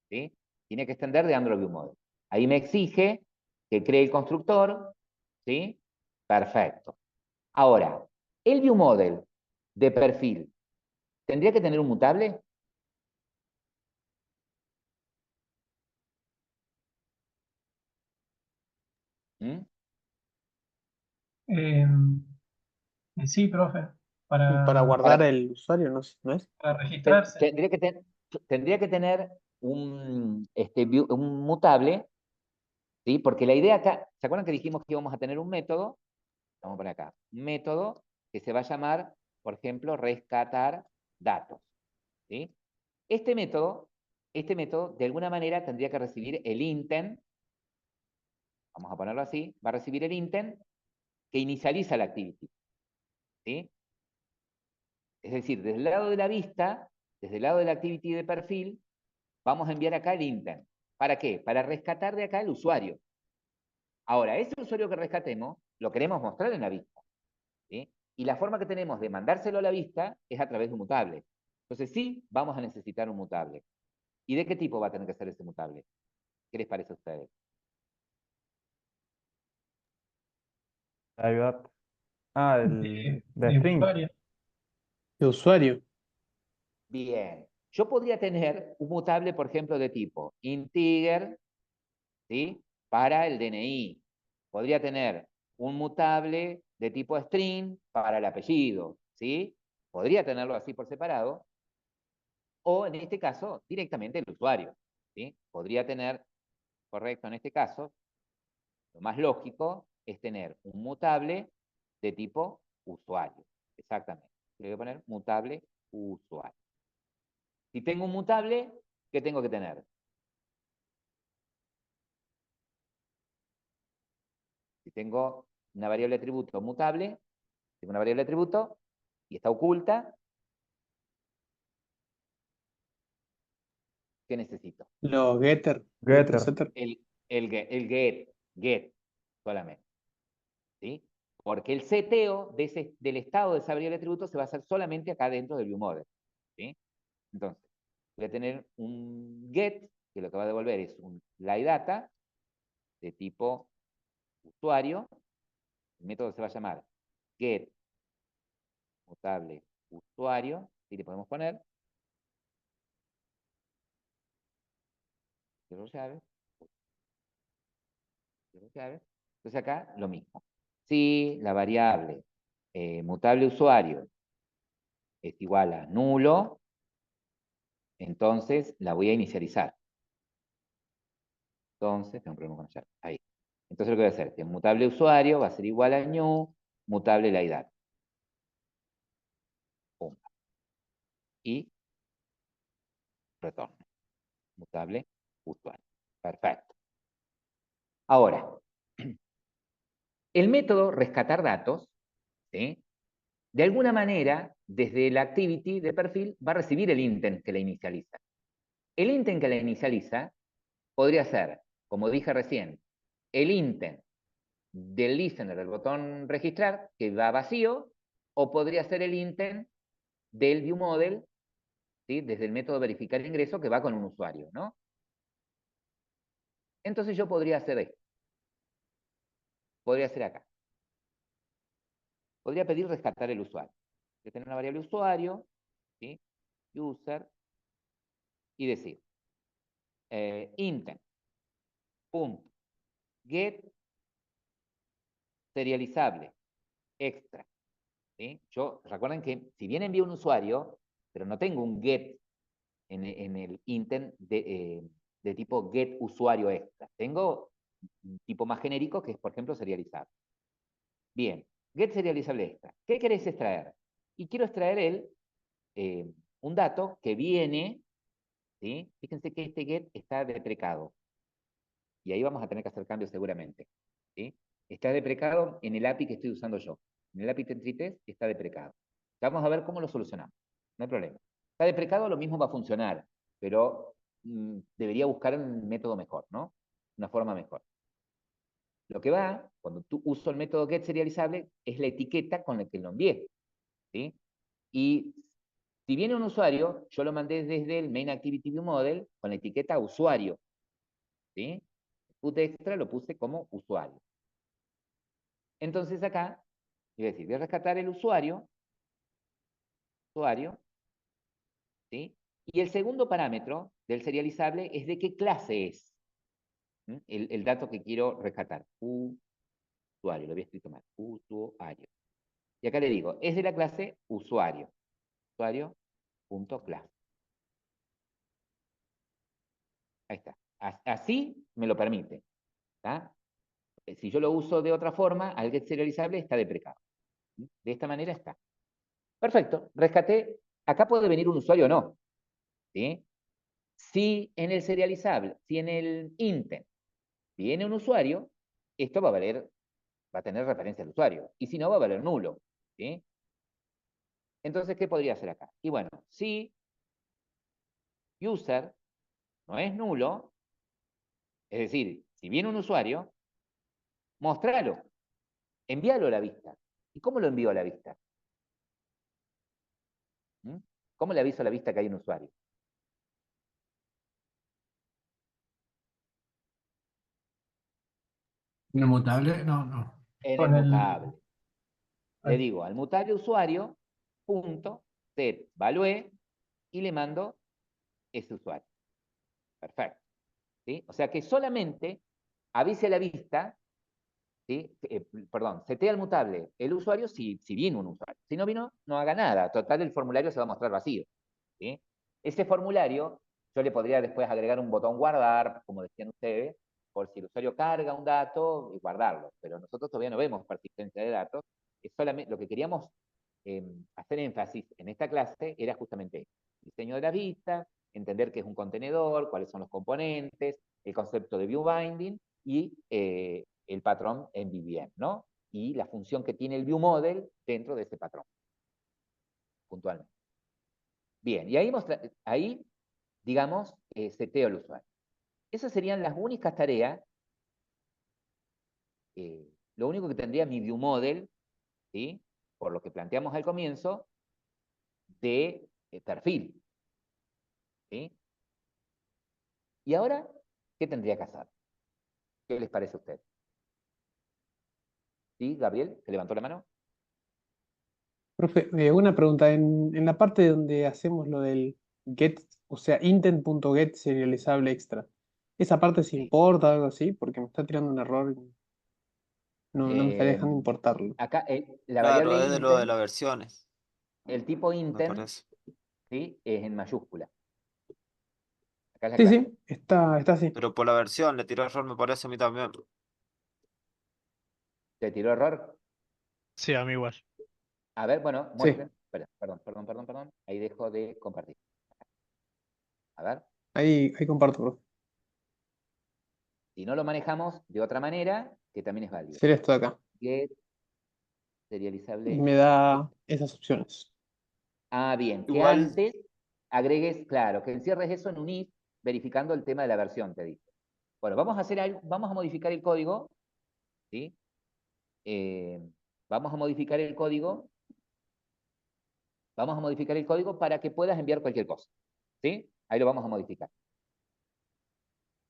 Speaker 1: ¿Sí? Tiene que extender de Android View Model. Ahí me exige que cree el constructor. ¿Sí? Perfecto. Ahora, el View Model de perfil, ¿tendría que tener un mutable? ¿Mm?
Speaker 3: Eh, sí, profe.
Speaker 2: Para
Speaker 3: Para,
Speaker 2: guardar
Speaker 1: Para,
Speaker 2: el usuario, ¿no, no es?
Speaker 3: para registrarse.
Speaker 1: tendría que tener un mutable, ¿sí? Porque la idea acá, ¿se acuerdan que dijimos que íbamos a tener un método? Vamos a poner acá, un método que se va a llamar, por ejemplo, rescatar datos, ¿sí? Este método, de alguna manera, tendría que recibir el intent, vamos a ponerlo así, va a recibir el intent que inicializa la activity, ¿sí? Es decir, desde el lado de la vista, desde el lado de la activity de perfil, vamos a enviar acá el intent. ¿Para qué? Para rescatar de acá el usuario. Ahora, ese usuario que rescatemos, lo queremos mostrar en la vista, ¿sí? Y la forma que tenemos de mandárselo a la vista es a través de un mutable. Entonces sí, vamos a necesitar un mutable. ¿Y de qué tipo va a tener que ser ese mutable? ¿Qué les parece a ustedes?
Speaker 5: Ayudar. Ah, de
Speaker 3: De
Speaker 5: string.
Speaker 3: usuario.
Speaker 2: De usuario.
Speaker 1: Bien. Yo podría tener un mutable, por ejemplo, de tipo integer, ¿sí? Para el DNI. Podría tener un mutable de tipo string para el apellido, ¿sí? Podría tenerlo así por separado. O en este caso, directamente el usuario, ¿sí? Podría tener, correcto, en este caso, lo más lógico es tener un mutable de tipo usuario. Exactamente. Le voy a poner mutable usuario. Si tengo un mutable, ¿qué tengo que tener? Si tengo una variable de atributo mutable, tengo una variable de atributo y está oculta, ¿qué necesito?
Speaker 2: Los getter,
Speaker 5: Getter.
Speaker 2: setter.
Speaker 1: El get solamente, ¿sí? Porque el seteo del estado de esa variable de atributo se va a hacer solamente acá dentro del viewModel, ¿sí? Entonces, voy a tener un get, que lo que va a devolver es un LiData de tipo usuario. El método se va a llamar get mutable usuario, y le podemos poner cero llave, cero llave. Entonces acá lo mismo. Si la variable mutable usuario es igual a nulo, entonces la voy a inicializar. Entonces, tengo un problema con la llave. Ahí. Entonces lo que voy a hacer es que mutable usuario va a ser igual a new, mutable la edad. Pum. Y retorno. Mutable usuario. Perfecto. Ahora, el método rescatar datos, ¿sí? De alguna manera, desde la activity de perfil, va a recibir el intent que la inicializa. El intent que la inicializa podría ser, como dije recién, el intent del listener del botón registrar, que va vacío, o podría ser el intent del viewModel, ¿sí? Desde el método verificar ingreso, que va con un usuario, ¿no? Entonces yo podría hacer esto. Podría hacer acá. Podría pedir rescatar el usuario. Voy a tener una variable usuario, ¿sí? User, y decir, intent, punto, get, serializable, extra, ¿sí? Recuerden que si bien envío un usuario, pero no tengo un get en el intent de tipo get usuario extra. Tengo un tipo más genérico que es, por ejemplo, serializable. Bien, get serializable extra. ¿Qué querés extraer? Y quiero extraer un dato que viene, ¿sí? Fíjense que este get está deprecado. Y ahí vamos a tener que hacer cambios seguramente, ¿sí? Está deprecado en el API que estoy usando yo. En el API Tentry está deprecado. Vamos a ver cómo lo solucionamos. No hay problema. Está deprecado, lo mismo va a funcionar, pero debería buscar un método mejor, ¿no? Una forma mejor. Lo que va, cuando tú uso el método getSerializable, es la etiqueta con la que lo envié, ¿sí? Y si viene un usuario, yo lo mandé desde el MainActivityViewModel con la etiqueta usuario, ¿sí? Put extra lo puse como usuario. Entonces acá, voy a decir, voy a rescatar el usuario, ¿sí? Y el segundo parámetro del serializable es de qué clase es el dato que quiero rescatar. Usuario, lo había escrito mal, usuario. Y acá le digo, es de la clase usuario, usuario.class. Ahí está. Así me lo permite. ¿Tá? Si yo lo uso de otra forma, al get serializable está deprecado. De esta manera está. Perfecto, rescaté. Acá puede venir un usuario o no. ¿Sí? Si en el serializable, si en el intent viene un usuario, esto va a tener referencia al usuario. Y si no, va a valer nulo. ¿Sí? Entonces, ¿qué podría hacer acá? Y bueno, si user no es nulo, es decir, si viene un usuario, mostralo, envíalo a la vista. ¿Y cómo lo envío a la vista? ¿Mm? ¿Cómo le aviso a la vista que hay un usuario?
Speaker 8: Inmutable, no, no.
Speaker 1: En el
Speaker 3: Con el...
Speaker 1: mutable. Le digo al mutable usuario, punto, set value, y le mando ese usuario. Perfecto. ¿Sí? O sea que solamente avise a la vista, ¿sí? Perdón, setea el mutable el usuario si vino un usuario. Si no vino, no haga nada. Total, el formulario se va a mostrar vacío. ¿Sí? Ese formulario, yo le podría después agregar un botón guardar, como decían ustedes, por si el usuario carga un dato y guardarlo. Pero nosotros todavía no vemos persistencia de datos. Es solamente lo que queríamos hacer énfasis en esta clase era justamente el diseño de las vistas, entender qué es un contenedor, cuáles son los componentes, el concepto de view binding y el patrón en VBM, ¿no? Y la función que tiene el view model dentro de ese patrón, puntualmente. Bien, y ahí digamos, seteo al usuario. Esas serían las únicas tareas. Lo único que tendría mi view model, ¿sí? Por lo que planteamos al comienzo, de perfil. ¿Sí? Y ahora, ¿qué tendría que hacer? ¿Qué les parece a usted? ¿Sí, Gabriel? ¿Se levantó la mano?
Speaker 2: Profe, una pregunta. En la parte donde hacemos lo del get, o sea, intent.get serializable extra, ¿esa parte se
Speaker 1: Sí.
Speaker 2: importa o algo así? Porque me está tirando un error y no me está dejando importarlo.
Speaker 1: Acá, la
Speaker 7: Claro,
Speaker 1: variable
Speaker 7: es de lo de
Speaker 1: intent,
Speaker 7: las versiones,
Speaker 1: el tipo
Speaker 7: me
Speaker 1: intent,
Speaker 7: parece.
Speaker 1: ¿sí? Es en mayúscula. Acá es la
Speaker 2: Sí,
Speaker 1: clave.
Speaker 2: sí, está así.
Speaker 7: Pero por la versión le tiró error, me parece a mí también.
Speaker 1: ¿Te tiró error?
Speaker 10: Sí, a mí igual.
Speaker 1: A ver, bueno,
Speaker 2: Sí,
Speaker 1: muestren. Espera, perdón. Ahí dejo de compartir. A ver.
Speaker 2: ahí comparto, profe.
Speaker 1: Si no lo manejamos de otra manera, que también es válido.
Speaker 2: Sería esto de acá.
Speaker 1: Get
Speaker 2: Y
Speaker 1: serializable.
Speaker 2: me da esas opciones.
Speaker 1: Ah, bien. Que
Speaker 7: Igual,
Speaker 1: antes agregues, claro, que encierres eso en un if, verificando el tema de la versión, te dice. Bueno, vamos a hacer algo, vamos a modificar el código, ¿sí? Vamos a modificar el código. Vamos a modificar el código para que puedas enviar cualquier cosa, ¿sí? Ahí lo vamos a modificar.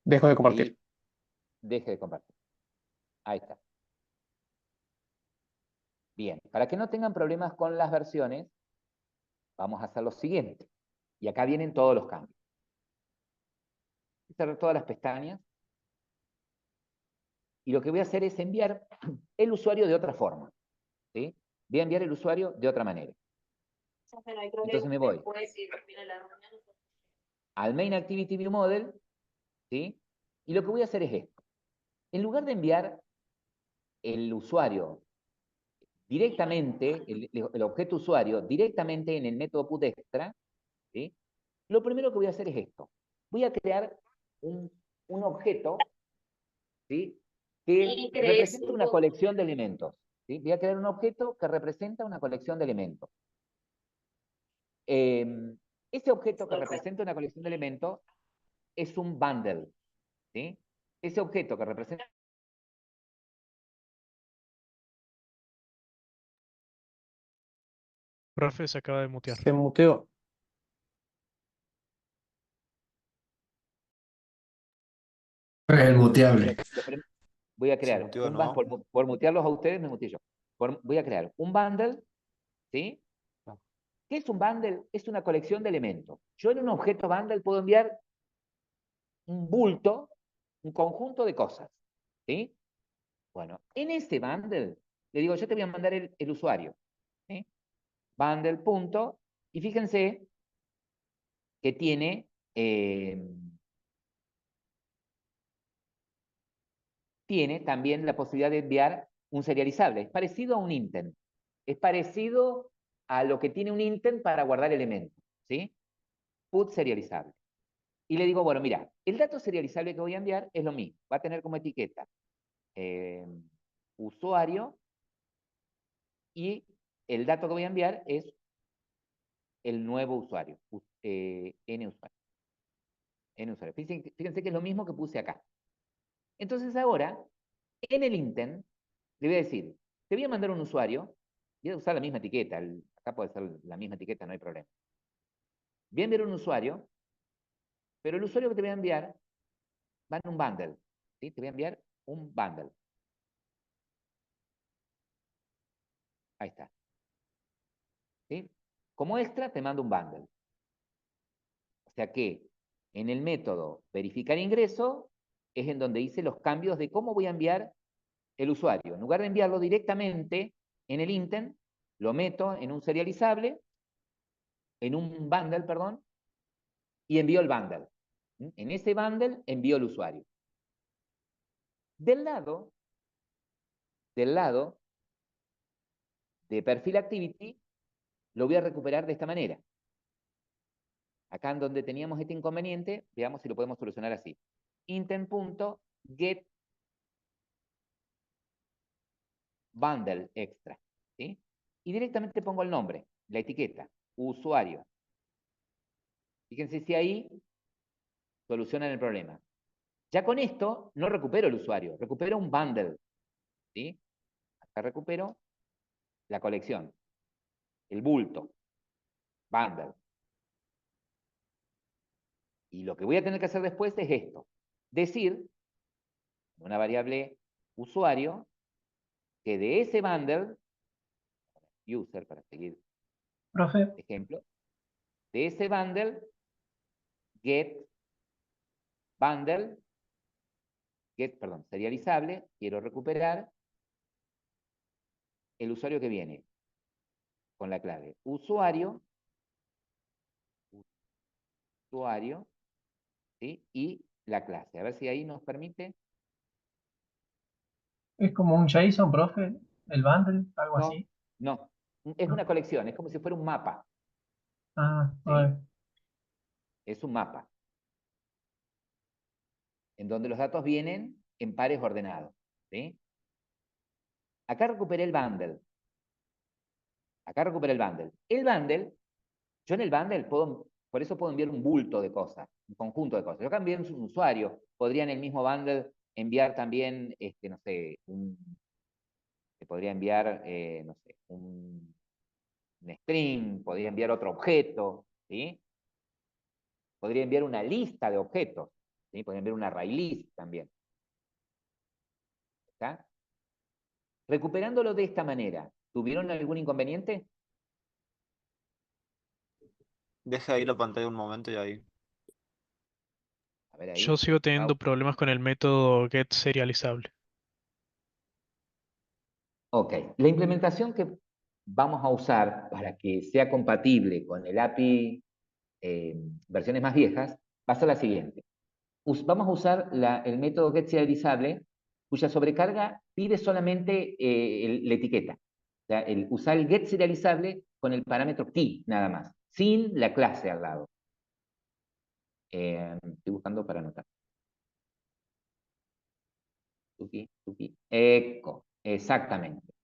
Speaker 2: Dejo de
Speaker 1: Ahí
Speaker 2: compartir.
Speaker 1: deje de compartir. Ahí está. Bien, para que no tengan problemas con las versiones, vamos a hacer lo siguiente. Y acá vienen todos los cambios. Voy a cerrar todas las pestañas. Y lo que voy a hacer es enviar el usuario de otra forma, ¿sí? Voy a enviar el usuario de otra manera. Entonces me voy al Main Activity View Model, ¿sí? Y lo que voy a hacer es esto. En lugar de enviar el usuario directamente, el objeto usuario directamente en el método putExtra, ¿sí? Lo primero que voy a hacer es esto. Voy a crear un objeto, ¿sí? Que representa una colección de elementos. ¿Sí? Voy a crear un objeto que representa una colección de elementos. Ese objeto que representa una colección de elementos es un bundle. ¿Sí? Ese objeto que representa...
Speaker 10: Profe, se acaba de mutear.
Speaker 2: Se muteó.
Speaker 8: El muteable.
Speaker 1: Voy a
Speaker 7: se
Speaker 1: crear
Speaker 7: mutió,
Speaker 1: un
Speaker 7: ¿no?
Speaker 1: bundle, por mutearlos a ustedes, me muteé yo. Voy a crear un bundle, ¿sí? ¿Qué es un bundle? Es una colección de elementos. Yo en un objeto bundle puedo enviar un bulto, un conjunto de cosas, ¿sí? Bueno, en ese bundle, le digo, yo te voy a mandar el usuario, ¿sí? Bundle punto, y fíjense que tiene tiene también la posibilidad de enviar un serializable. Es parecido a un intent. Es parecido a lo que tiene un intent para guardar elementos, ¿sí? Put serializable. Y le digo, bueno, mira, el dato serializable que voy a enviar es lo mismo. Va a tener como etiqueta usuario, y el dato que voy a enviar es el nuevo usuario, n usuario. N usuario. Fíjense que es lo mismo que puse acá. Entonces ahora, en el intent, le voy a decir, te voy a mandar un usuario, voy a usar la misma etiqueta, acá puede ser la misma etiqueta, no hay problema. Voy a enviar un usuario, pero el usuario que te voy a enviar va en un bundle, ¿sí? Te voy a enviar un bundle. Ahí está. ¿Sí? Como extra te mando un bundle. O sea que en el método verificar ingreso es en donde hice los cambios de cómo voy a enviar el usuario. En lugar de enviarlo directamente en el intent, lo meto en un serializable, en un bundle, perdón, y envío el bundle. En ese bundle envío el usuario. Del lado de perfil activity, lo voy a recuperar de esta manera. Acá en donde teníamos este inconveniente, veamos si lo podemos solucionar así. Intent.get bundle extra, ¿sí? Y directamente pongo el nombre, la etiqueta, usuario. Fíjense si ahí solucionan el problema. Ya con esto no recupero el usuario, recupero un bundle, ¿sí? Acá recupero la colección, el bulto, bundle. Y lo que voy a tener que hacer después es esto. Decir, una variable usuario, que de ese bundle, user para seguir
Speaker 3: Profe,
Speaker 1: ejemplo, de ese bundle, get bundle, perdón, serializable, quiero recuperar el usuario que viene con la clave usuario, ¿sí? Y la clase. A ver si ahí nos permite.
Speaker 3: es como un JSON, profe, el bundle, algo
Speaker 1: No,
Speaker 3: así.
Speaker 1: no. Es
Speaker 3: ¿No?
Speaker 1: una colección, es como si fuera un mapa.
Speaker 3: Ah,
Speaker 1: ¿Sí?
Speaker 3: a ver.
Speaker 1: Es un mapa. En donde los datos vienen en pares ordenados. ¿Sí? Acá recuperé el bundle. Acá recuperé el bundle. El bundle, yo en el bundle puedo, por eso puedo enviar un bulto de cosas, un conjunto de cosas. Yo también un usuario, podría en el mismo bundle enviar también, no sé, se podría enviar, no sé, un string, podría enviar otro objeto, ¿sí? Podría enviar una lista de objetos, ¿sí? Podría enviar un array list también. ¿Está? Recuperándolo de esta manera, ¿tuvieron algún inconveniente?
Speaker 7: Deja ahí la pantalla un momento y ahí.
Speaker 1: A ver
Speaker 10: Yo
Speaker 1: ahí.
Speaker 10: sigo teniendo problemas con el método getSerializable.
Speaker 1: Ok, la implementación que vamos a usar para que sea compatible con el API versiones más viejas va a ser la siguiente. Vamos a usar el método getSerializable, cuya sobrecarga pide solamente la etiqueta. O sea, usar el getSerializable con el parámetro key nada más, sin la clase al lado. Estoy buscando para anotar. Tuki. Eco, exactamente.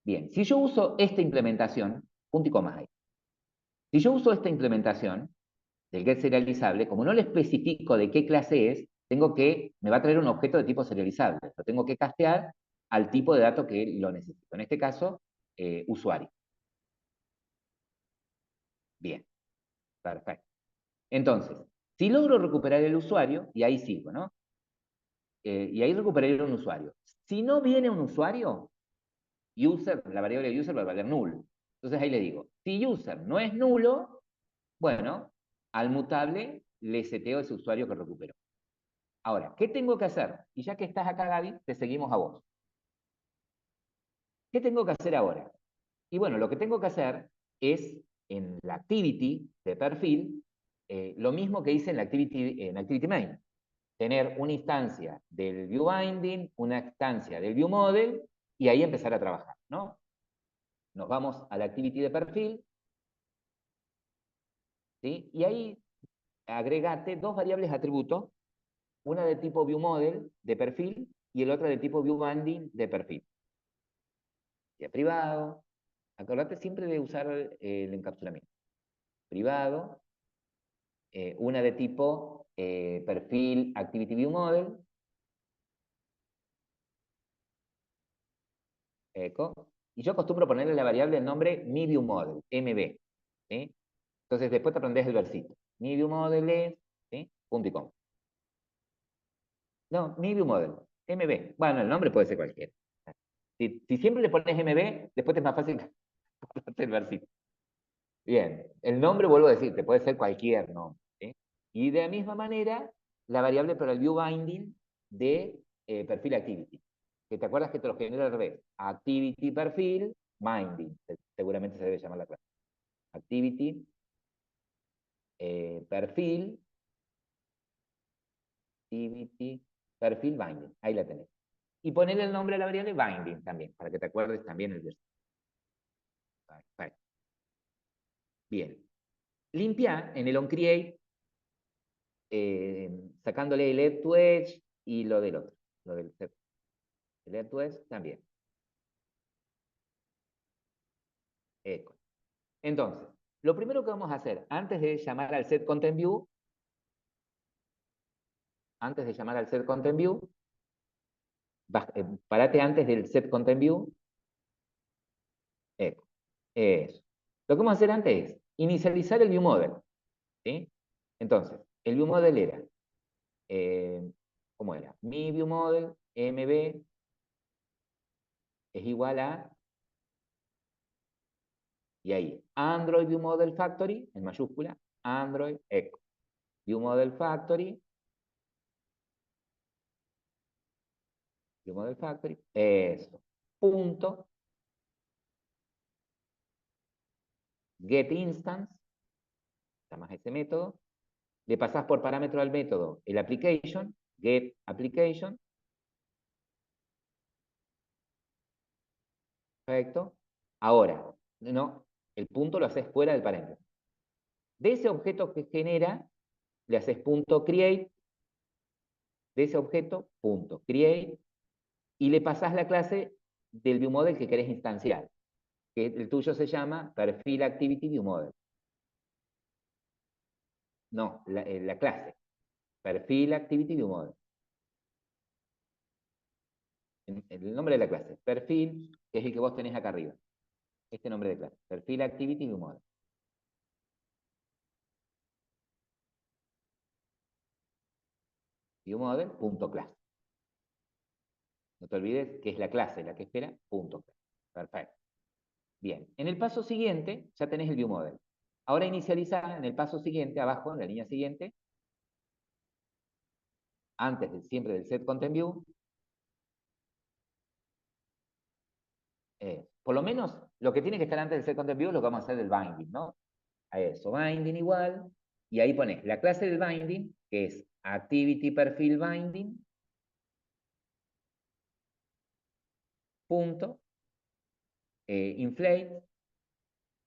Speaker 1: Bien, si yo uso esta implementación, punto y coma ahí. Si yo uso esta implementación del get serializable, como no le especifico de qué clase es, me va a traer un objeto de tipo serializable. Lo tengo que castear al tipo de dato que lo necesito. En este caso, usuario. Bien, perfecto. Entonces, si logro recuperar el usuario, y ahí sigo, ¿no? Y ahí recuperaré un usuario. Si no viene un usuario, user, la variable user va a valer null. Entonces ahí le digo, si user no es nulo, bueno, al mutable le seteo ese usuario que recuperó. Ahora, ¿qué tengo que hacer? Y ya que estás acá, Gaby, te seguimos a vos. ¿Qué tengo que hacer ahora? Y bueno, lo que tengo que hacer es, en la activity de perfil, lo mismo que hice en la activity main. tener una instancia del ViewBinding, una instancia del ViewModel, y ahí empezar a trabajar, ¿no? Nos vamos a la activity de perfil, ¿sí? Y ahí agregate dos variables atributos, una de tipo ViewModel de perfil y el otro de tipo ViewBinding de perfil. Ya privado, acordate siempre de usar el encapsulamiento. Privado, una de tipo perfil Activity View Model, eco, y yo acostumbro ponerle la variable el nombre mi view model, MB, ¿sí? Entonces después te aprendes el versito. Mi view model es, ¿sí? Punto y coma. No, mi view model, MB. Bueno, el nombre puede ser cualquiera. Si siempre le pones MB, después te es más fácil hacer el versito. Bien, el nombre, vuelvo a decir, te puede ser cualquier nombre, ¿sí? Y de la misma manera, la variable para el view binding de perfil activity. Que te acuerdas que te lo genera al revés. Activity perfil binding. Seguramente se debe llamar la clase. Activity perfil activity perfil binding. Ahí la tenés. Y ponerle el nombre a la variable binding también, para que te acuerdes también el versículo. Perfecto. Bien. Limpia en el onCreate sacándole el edge to edge y lo del otro. Lo del set. El edge to edge también. Eco. Entonces, lo primero que vamos a hacer, antes de llamar al set content view, parate antes del set content view. Eco. Eso. Lo que vamos a hacer antes es inicializar el view model. ¿Sí? Entonces, el view model era, ¿cómo era? Mi view model, MB, es igual a, y ahí, Android View Model Factory, en mayúscula, Android Echo. View Model Factory, View Model Factory, eso, punto, get instance, llamas ese método, le pasas por parámetro al método el application, get application, perfecto. Ahora, no, el punto lo haces fuera del paréntesis. De ese objeto que genera, le haces punto create, de ese objeto, punto create, y le pasas la clase del ViewModel que querés instanciar, que el tuyo se llama perfil activity ViewModel. No, la clase, perfil activity ViewModel. El nombre de la clase, perfil, que es el que vos tenés acá arriba. Este nombre de clase, perfil activity ViewModel. ViewModel.class. No te olvides que es la clase la que espera, punto class. Perfecto. Bien, en el paso siguiente ya tenés el ViewModel. Ahora inicializa en el paso siguiente, abajo, en la línea siguiente, antes siempre del set content view, por lo menos lo que tiene que estar antes del set content view es lo que vamos a hacer del binding, ¿no? A eso, binding igual, y ahí pones la clase del binding, que es activity perfil binding, punto, inflate,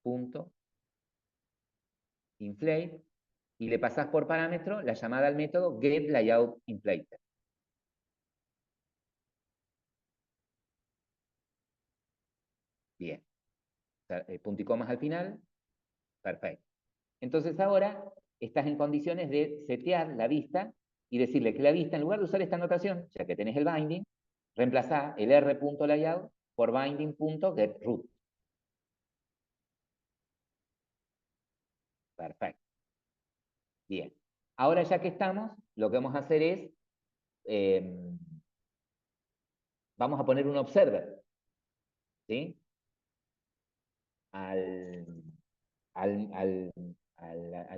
Speaker 1: punto, inflate, y le pasás por parámetro la llamada al método getLayoutInflater. Bien. Punto y comas al final. Perfecto. Entonces ahora estás en condiciones de setear la vista y decirle que la vista, en lugar de usar esta notación, ya que tenés el binding, reemplazá el r.layout por binding.getRoot. Perfecto. Bien. Ahora ya que estamos, lo que vamos a hacer es, vamos a poner un observer, ¿sí? Al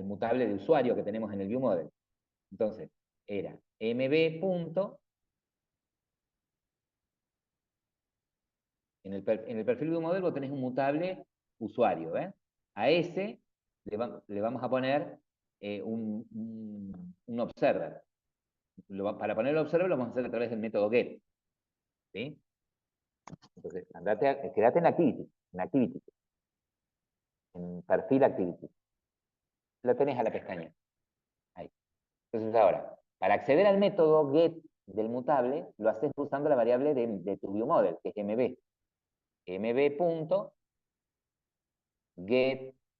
Speaker 1: mutable de usuario que tenemos en el ViewModel. Entonces, era mb. En el perfil ViewModel vos tenés un mutable usuario, ¿ves? A ese le vamos a poner un observer. Para poner el observer lo vamos a hacer a través del método get. ¿Sí? Entonces, quédate en activity, en perfil activity. Lo tenés a la pestaña. Ahí. Entonces ahora, para acceder al método get del mutable, lo haces usando la variable de tu viewModel, que es mb. mb.get,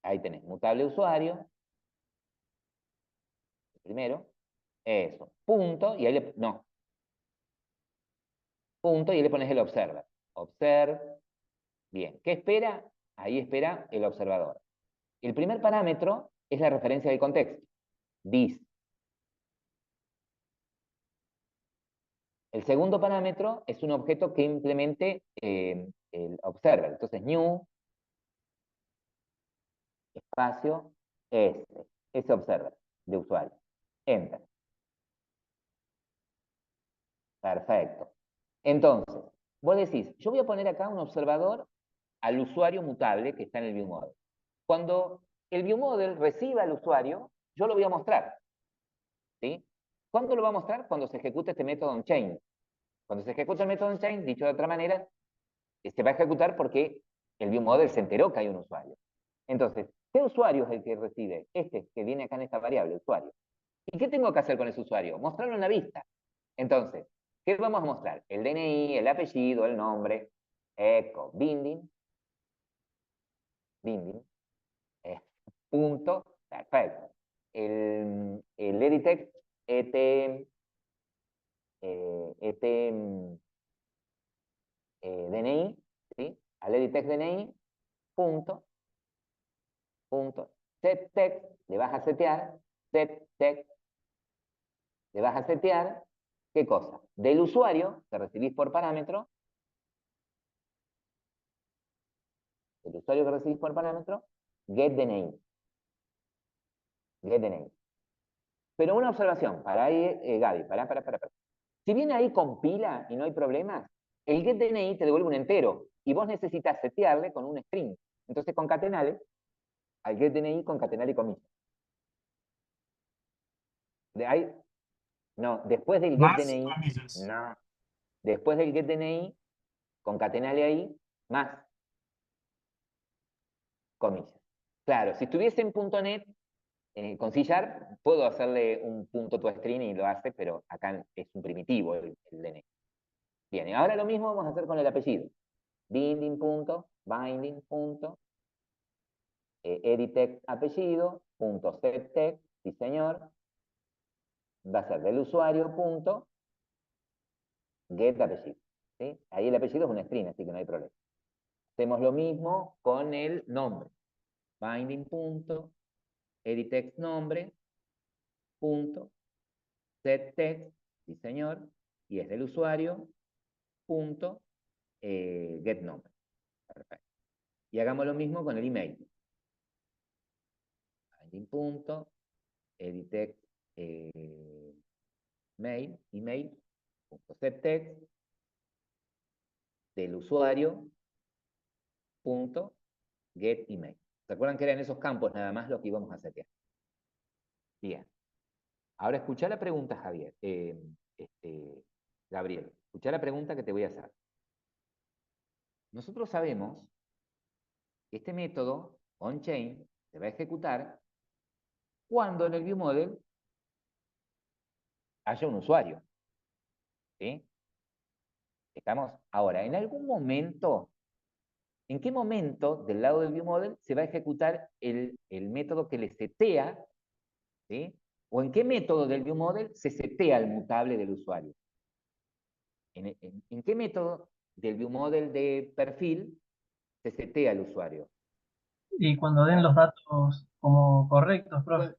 Speaker 1: ahí tenés, mutable usuario, primero, eso, punto, y ahí le, no, punto, y ahí le pones el observer. Observe, bien, ¿qué espera? Ahí espera el observador. El primer parámetro es la referencia del contexto, this. El segundo parámetro es un objeto que implemente el observer. Entonces, new, espacio, ese observer de usuario. Enter. Perfecto. Entonces, vos decís, yo voy a poner acá un observador al usuario mutable que está en el viewModel. Cuando el viewModel reciba al usuario, yo lo voy a mostrar. ¿Sí? ¿Cuándo lo va a mostrar? Cuando se ejecute este método onChain. Cuando se ejecuta el método onChain, dicho de otra manera, se va a ejecutar porque el viewModel se enteró que hay un usuario. Entonces, ¿qué usuario es el que recibe? Este que viene acá en esta variable, usuario. ¿Y qué tengo que hacer con ese usuario? Mostrarlo en la vista. Entonces, ¿qué vamos a mostrar? El DNI, el apellido, el nombre, echo, binding, punto, perfecto. El editext, DNI, ¿sí? Al editext DNI, punto, set text, le vas a setear, set text, le vas a setear, ¿qué cosa? Del usuario que recibís por parámetro, get DNI. Get DNI. Pero una observación, para ahí, Gaby, para. Si viene ahí compila y no hay problemas, el get DNI te devuelve un entero y vos necesitas setearle con un string. Entonces concatenale al get DNI, concatenale comillas. De ahí, no, después del get
Speaker 6: Más
Speaker 1: DNI,
Speaker 6: comillas.
Speaker 1: no. Después del get DNI, concatenale ahí más comillas. Claro, si estuviese en .NET, con C# puedo hacerle un punto toString y lo hace, pero acá es un primitivo el DNI. Bien, y ahora lo mismo vamos a hacer con el apellido. Binding punto, editext apellido, punto setText, sí señor, va a ser del usuario, punto, get apellido. ¿Sí? Ahí el apellido es un string, así que no hay problema. Hacemos lo mismo con el nombre. Binding punto, editext nombre, punto, setText, sí señor, y es del usuario, punto, get nombre. Perfecto. Y hagamos lo mismo con el email. Binding punto, editext mail, email, punto setText, del usuario, punto, get email. ¿Se acuerdan que eran esos campos nada más lo que íbamos a setear? Bien. Ahora escuchá la pregunta, Javier. Gabriel, escuchá la pregunta que te voy a hacer. Nosotros sabemos que este método onChain se va a ejecutar cuando en el viewModel haya un usuario. ¿Sí? Estamos ahora, en algún momento, ¿en qué momento del lado del viewModel se va a ejecutar el método que le setea? ¿Sí? ¿O en qué método del viewModel se setea el mutable del usuario? ¿En qué método del viewModel de perfil se setea el usuario?
Speaker 3: Y cuando den los datos como correctos, profe.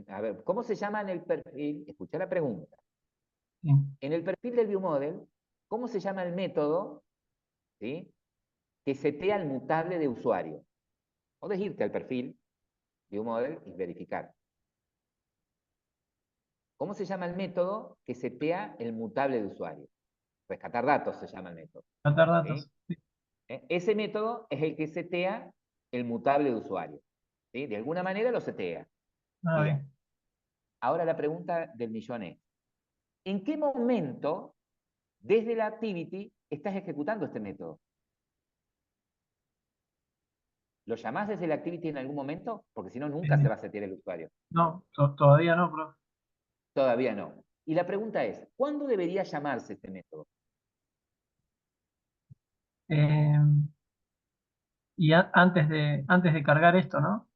Speaker 1: A ver, ¿cómo se llama en el perfil? Escucha la pregunta.
Speaker 3: Sí.
Speaker 1: En el perfil del viewModel, ¿cómo se llama el método, ¿sí?, que setea el mutable de usuario? Podés irte al perfil viewModel y verificar. ¿Cómo se llama el método que setea el mutable de usuario? Rescatar datos se llama el método.
Speaker 3: Tratar datos.
Speaker 1: ¿Sí? Ese método es el que setea el mutable de usuario. ¿Sí? De alguna manera lo setea.
Speaker 3: Ah,
Speaker 1: Bien.
Speaker 3: bien.
Speaker 1: Ahora la pregunta del millón es, ¿en qué momento, desde la activity, estás ejecutando este método? ¿Lo llamás desde la activity en algún momento? Porque si no, nunca se va a setear el usuario.
Speaker 3: No, todavía no, profe.
Speaker 1: Todavía no. Y la pregunta es, ¿cuándo debería llamarse este método?
Speaker 3: Eh, y antes de cargar esto, ¿no?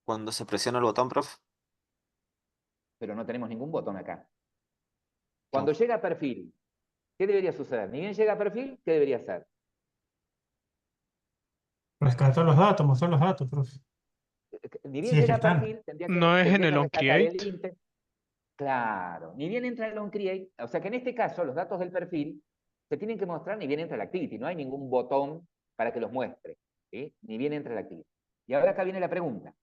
Speaker 7: Cuando se presiona el botón, profe.
Speaker 1: Pero no tenemos ningún botón acá.
Speaker 7: No.
Speaker 1: Cuando llega a perfil, ¿qué debería suceder? Ni bien llega a perfil, ¿qué debería hacer?
Speaker 6: Rescatar los datos, mostrar los datos, profe.
Speaker 1: Ni
Speaker 6: Si
Speaker 1: bien
Speaker 6: es que
Speaker 1: llega a
Speaker 6: están.
Speaker 1: perfil,
Speaker 10: ¿No es en
Speaker 1: tendría
Speaker 10: el
Speaker 1: que rescatar el
Speaker 10: onCreate?
Speaker 1: intent. Claro, ni bien entra el onCreate, o sea que en este caso los datos del perfil se tienen que mostrar ni bien entra el activity, no hay ningún botón para que los muestre, ¿sí? Ni bien entra el activity. Y ahora acá viene la pregunta.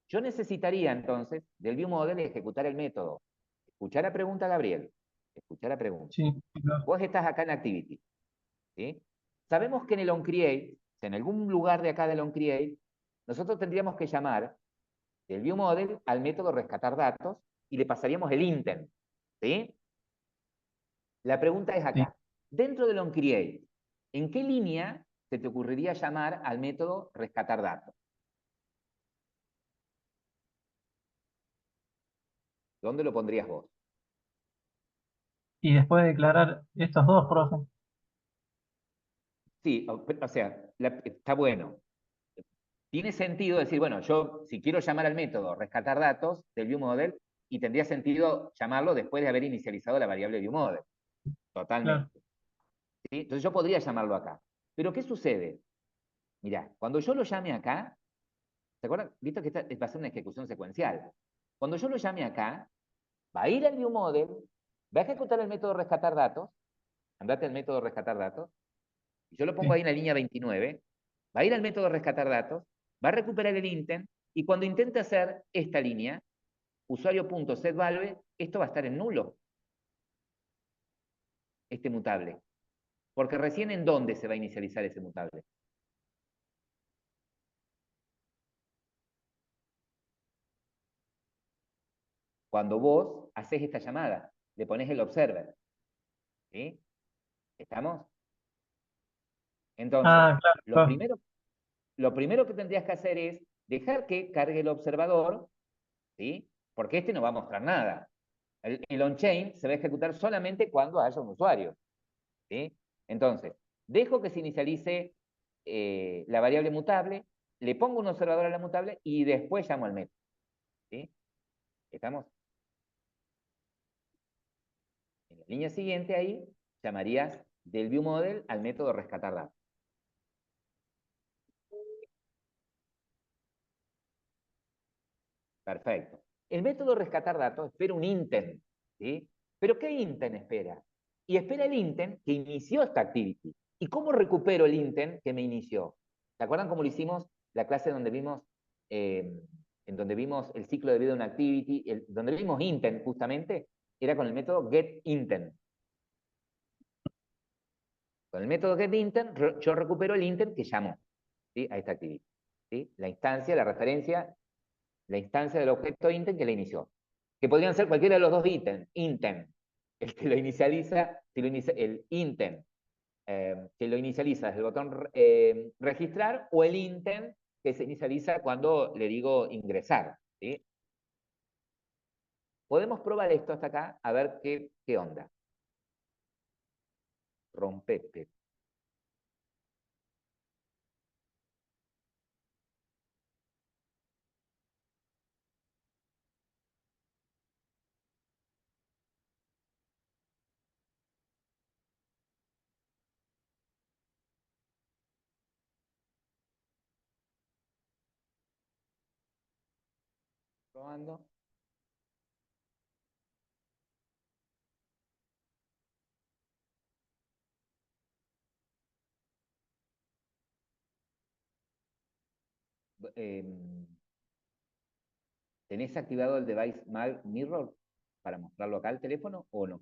Speaker 1: Yo necesitaría entonces del viewModel ejecutar el método. Escuchar la pregunta, Gabriel. Escuchar la pregunta.
Speaker 3: Sí, claro.
Speaker 1: Vos estás acá en activity, ¿sí? Sabemos que en el onCreate, en algún lugar de acá del onCreate, nosotros tendríamos que llamar del viewModel al método rescatar datos y le pasaríamos el intent, ¿sí? La pregunta es
Speaker 3: Sí.
Speaker 1: acá. Dentro del onCreate, ¿en qué línea se te ocurriría llamar al método rescatar datos? ¿Dónde lo pondrías vos?
Speaker 3: Y después de declarar estos dos, profe.
Speaker 1: Sí, o sea, está bueno. Tiene sentido decir, bueno, yo si quiero llamar al método rescatar datos del viewModel, y tendría sentido llamarlo después de haber inicializado la variable viewModel.
Speaker 3: Claro.
Speaker 1: Totalmente. ¿Sí? Entonces yo podría llamarlo acá. Pero ¿qué sucede? Mirá, cuando yo lo llame acá, ¿se acuerdan? Visto que esta va a ser una ejecución secuencial. Cuando yo lo llame acá, va a ir al viewModel, va a ejecutar el método rescatar datos, andate al método rescatar datos, y yo lo pongo
Speaker 3: Sí.
Speaker 1: ahí en la línea 29, va a ir al método rescatar datos, va a recuperar el intent, y cuando intente hacer esta línea, usuario.setValue, esto va a estar en nulo, este mutable. Porque recién en dónde se va a inicializar ese mutable. Cuando vos haces esta llamada, le pones el observer. ¿Sí? ¿Estamos? Entonces,
Speaker 3: Ah, claro, profe.
Speaker 1: lo primero que tendrías que hacer es dejar que cargue el observador, ¿sí? Porque este no va a mostrar nada. El on-chain se va a ejecutar solamente cuando haya un usuario, ¿sí? Entonces, dejo que se inicialice la variable mutable, le pongo un observador a la mutable y después llamo al método, ¿sí? ¿Estamos? En la línea siguiente ahí llamarías del viewModel al método rescatar datos. Perfecto. El método rescatar datos espera un intent, ¿sí? ¿Pero qué intent espera? Y espera el intent que inició esta activity. ¿Y cómo recupero el intent que me inició? ¿Se acuerdan cómo lo hicimos? La clase donde vimos, en donde vimos el ciclo de vida de una activity, donde vimos intent justamente, era con el método getIntent. Con el método getIntent yo recupero el intent que llamó, ¿sí? A esta activity, ¿sí? La instancia, la referencia, la instancia del objeto intent que la inició. Que podrían ser cualquiera de los dos ítems, intent, el que lo inicializa, el intent, que lo inicializa desde el botón registrar, o el intent que se inicializa cuando le digo ingresar, ¿sí? Podemos probar esto hasta acá, a ver qué onda. Rompete. Probando. ¿Tenés activado el device mirror para mostrarlo acá al teléfono o no?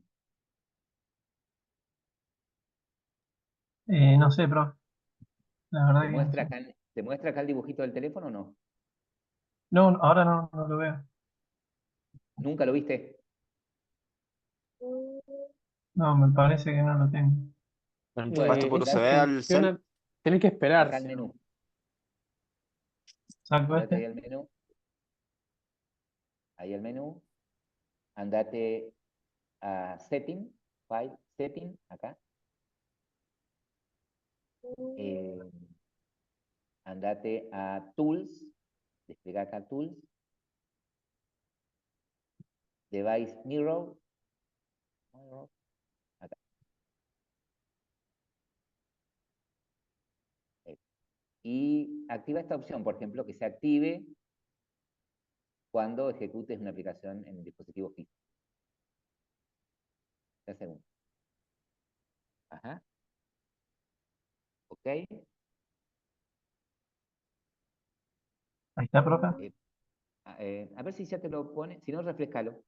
Speaker 3: No sé, profe. La verdad
Speaker 1: ¿Te
Speaker 3: que no
Speaker 1: muestra
Speaker 3: sé.
Speaker 1: acá, ¿te muestra acá el dibujito del teléfono o no?
Speaker 3: No, ahora no lo veo.
Speaker 1: ¿Nunca lo viste?
Speaker 3: No, me parece que no lo tengo.
Speaker 7: ¿Enchufaste por
Speaker 2: Esta
Speaker 7: USB al cel?
Speaker 2: funciona, tenés que
Speaker 1: Acá el
Speaker 2: esperarse.
Speaker 1: menú.
Speaker 3: ¿Saco
Speaker 1: Andate ahí
Speaker 3: este?
Speaker 1: al menú. Ahí al menú. Andate a Setting. File, Setting, acá. Andate a Tools. Desplega acá Tools. Device Mirror. Acá. Y activa esta opción, por ejemplo, que se active cuando ejecutes una aplicación en el dispositivo físico. Ya segundo. Ajá. Ok.
Speaker 3: Ahí está, profe.
Speaker 1: A ver si ya te lo pone. Si no, refrescalo.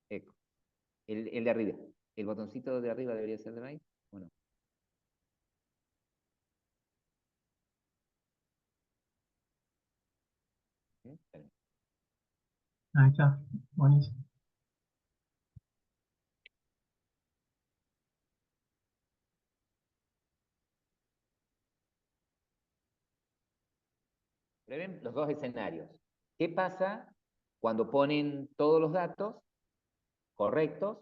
Speaker 1: El de arriba. El botoncito de arriba debería ser de ahí. Bueno.
Speaker 3: Ahí está. Buenísimo.
Speaker 1: Prueben los dos escenarios. ¿Qué pasa cuando ponen todos los datos correctos?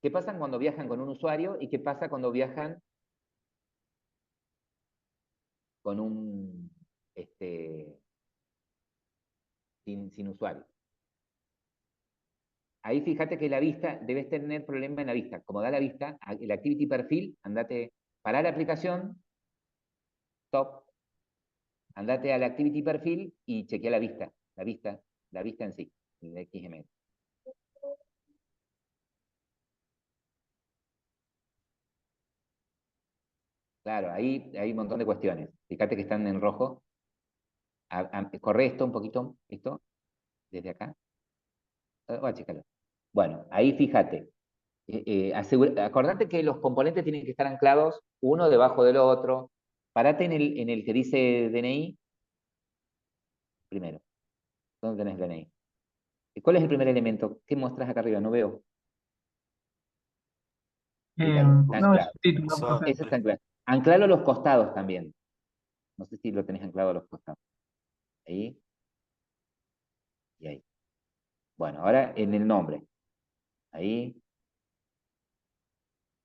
Speaker 1: ¿Qué pasa cuando viajan con un usuario? ¿Y qué pasa cuando viajan con un sin usuario? Ahí fíjate que la vista, debes tener problema en la vista. Como da la vista, el Activity Perfil, andate, para la aplicación, stop, andate al Activity Perfil y chequea la vista en sí, el XML. Claro, ahí hay un montón de cuestiones. Fíjate que están en rojo. Corre esto un poquito, esto, desde acá. Voy a checarlo. Bueno, ahí fíjate. Acordate que los componentes tienen que estar anclados uno debajo del otro. Parate en el que dice DNI. Primero. ¿Dónde tenés DNI? ¿Cuál es el primer elemento? ¿Qué muestras acá arriba? No veo. Fíjate, está
Speaker 3: No, es
Speaker 1: anclado.
Speaker 3: un título,
Speaker 7: Eso.
Speaker 3: profe.
Speaker 1: Ese está anclado. Anclalo a los costados también. No sé si lo tenés anclado a los costados. Ahí. Y ahí. Bueno, ahora en el nombre. Ahí.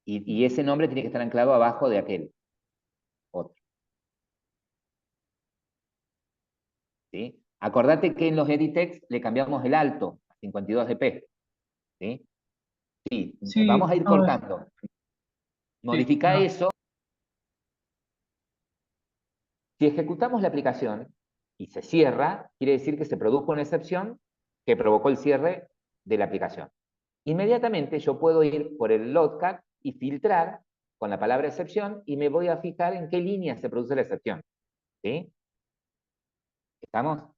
Speaker 1: Y ese nombre tiene que estar anclado abajo de aquel. Otro. ¿Sí? Acordate que en los editex le cambiamos el alto a 52 dp. ¿Sí? Sí,
Speaker 3: Sí,
Speaker 1: vamos a ir
Speaker 3: no,
Speaker 1: cortando.
Speaker 3: sí,
Speaker 1: Modifica
Speaker 3: no.
Speaker 1: eso. Si ejecutamos la aplicación y se cierra, quiere decir que se produjo una excepción que provocó el cierre de la aplicación. Inmediatamente yo puedo ir por el logcat y filtrar con la palabra excepción y me voy a fijar en qué línea se produce la excepción. ¿Sí? ¿Estamos?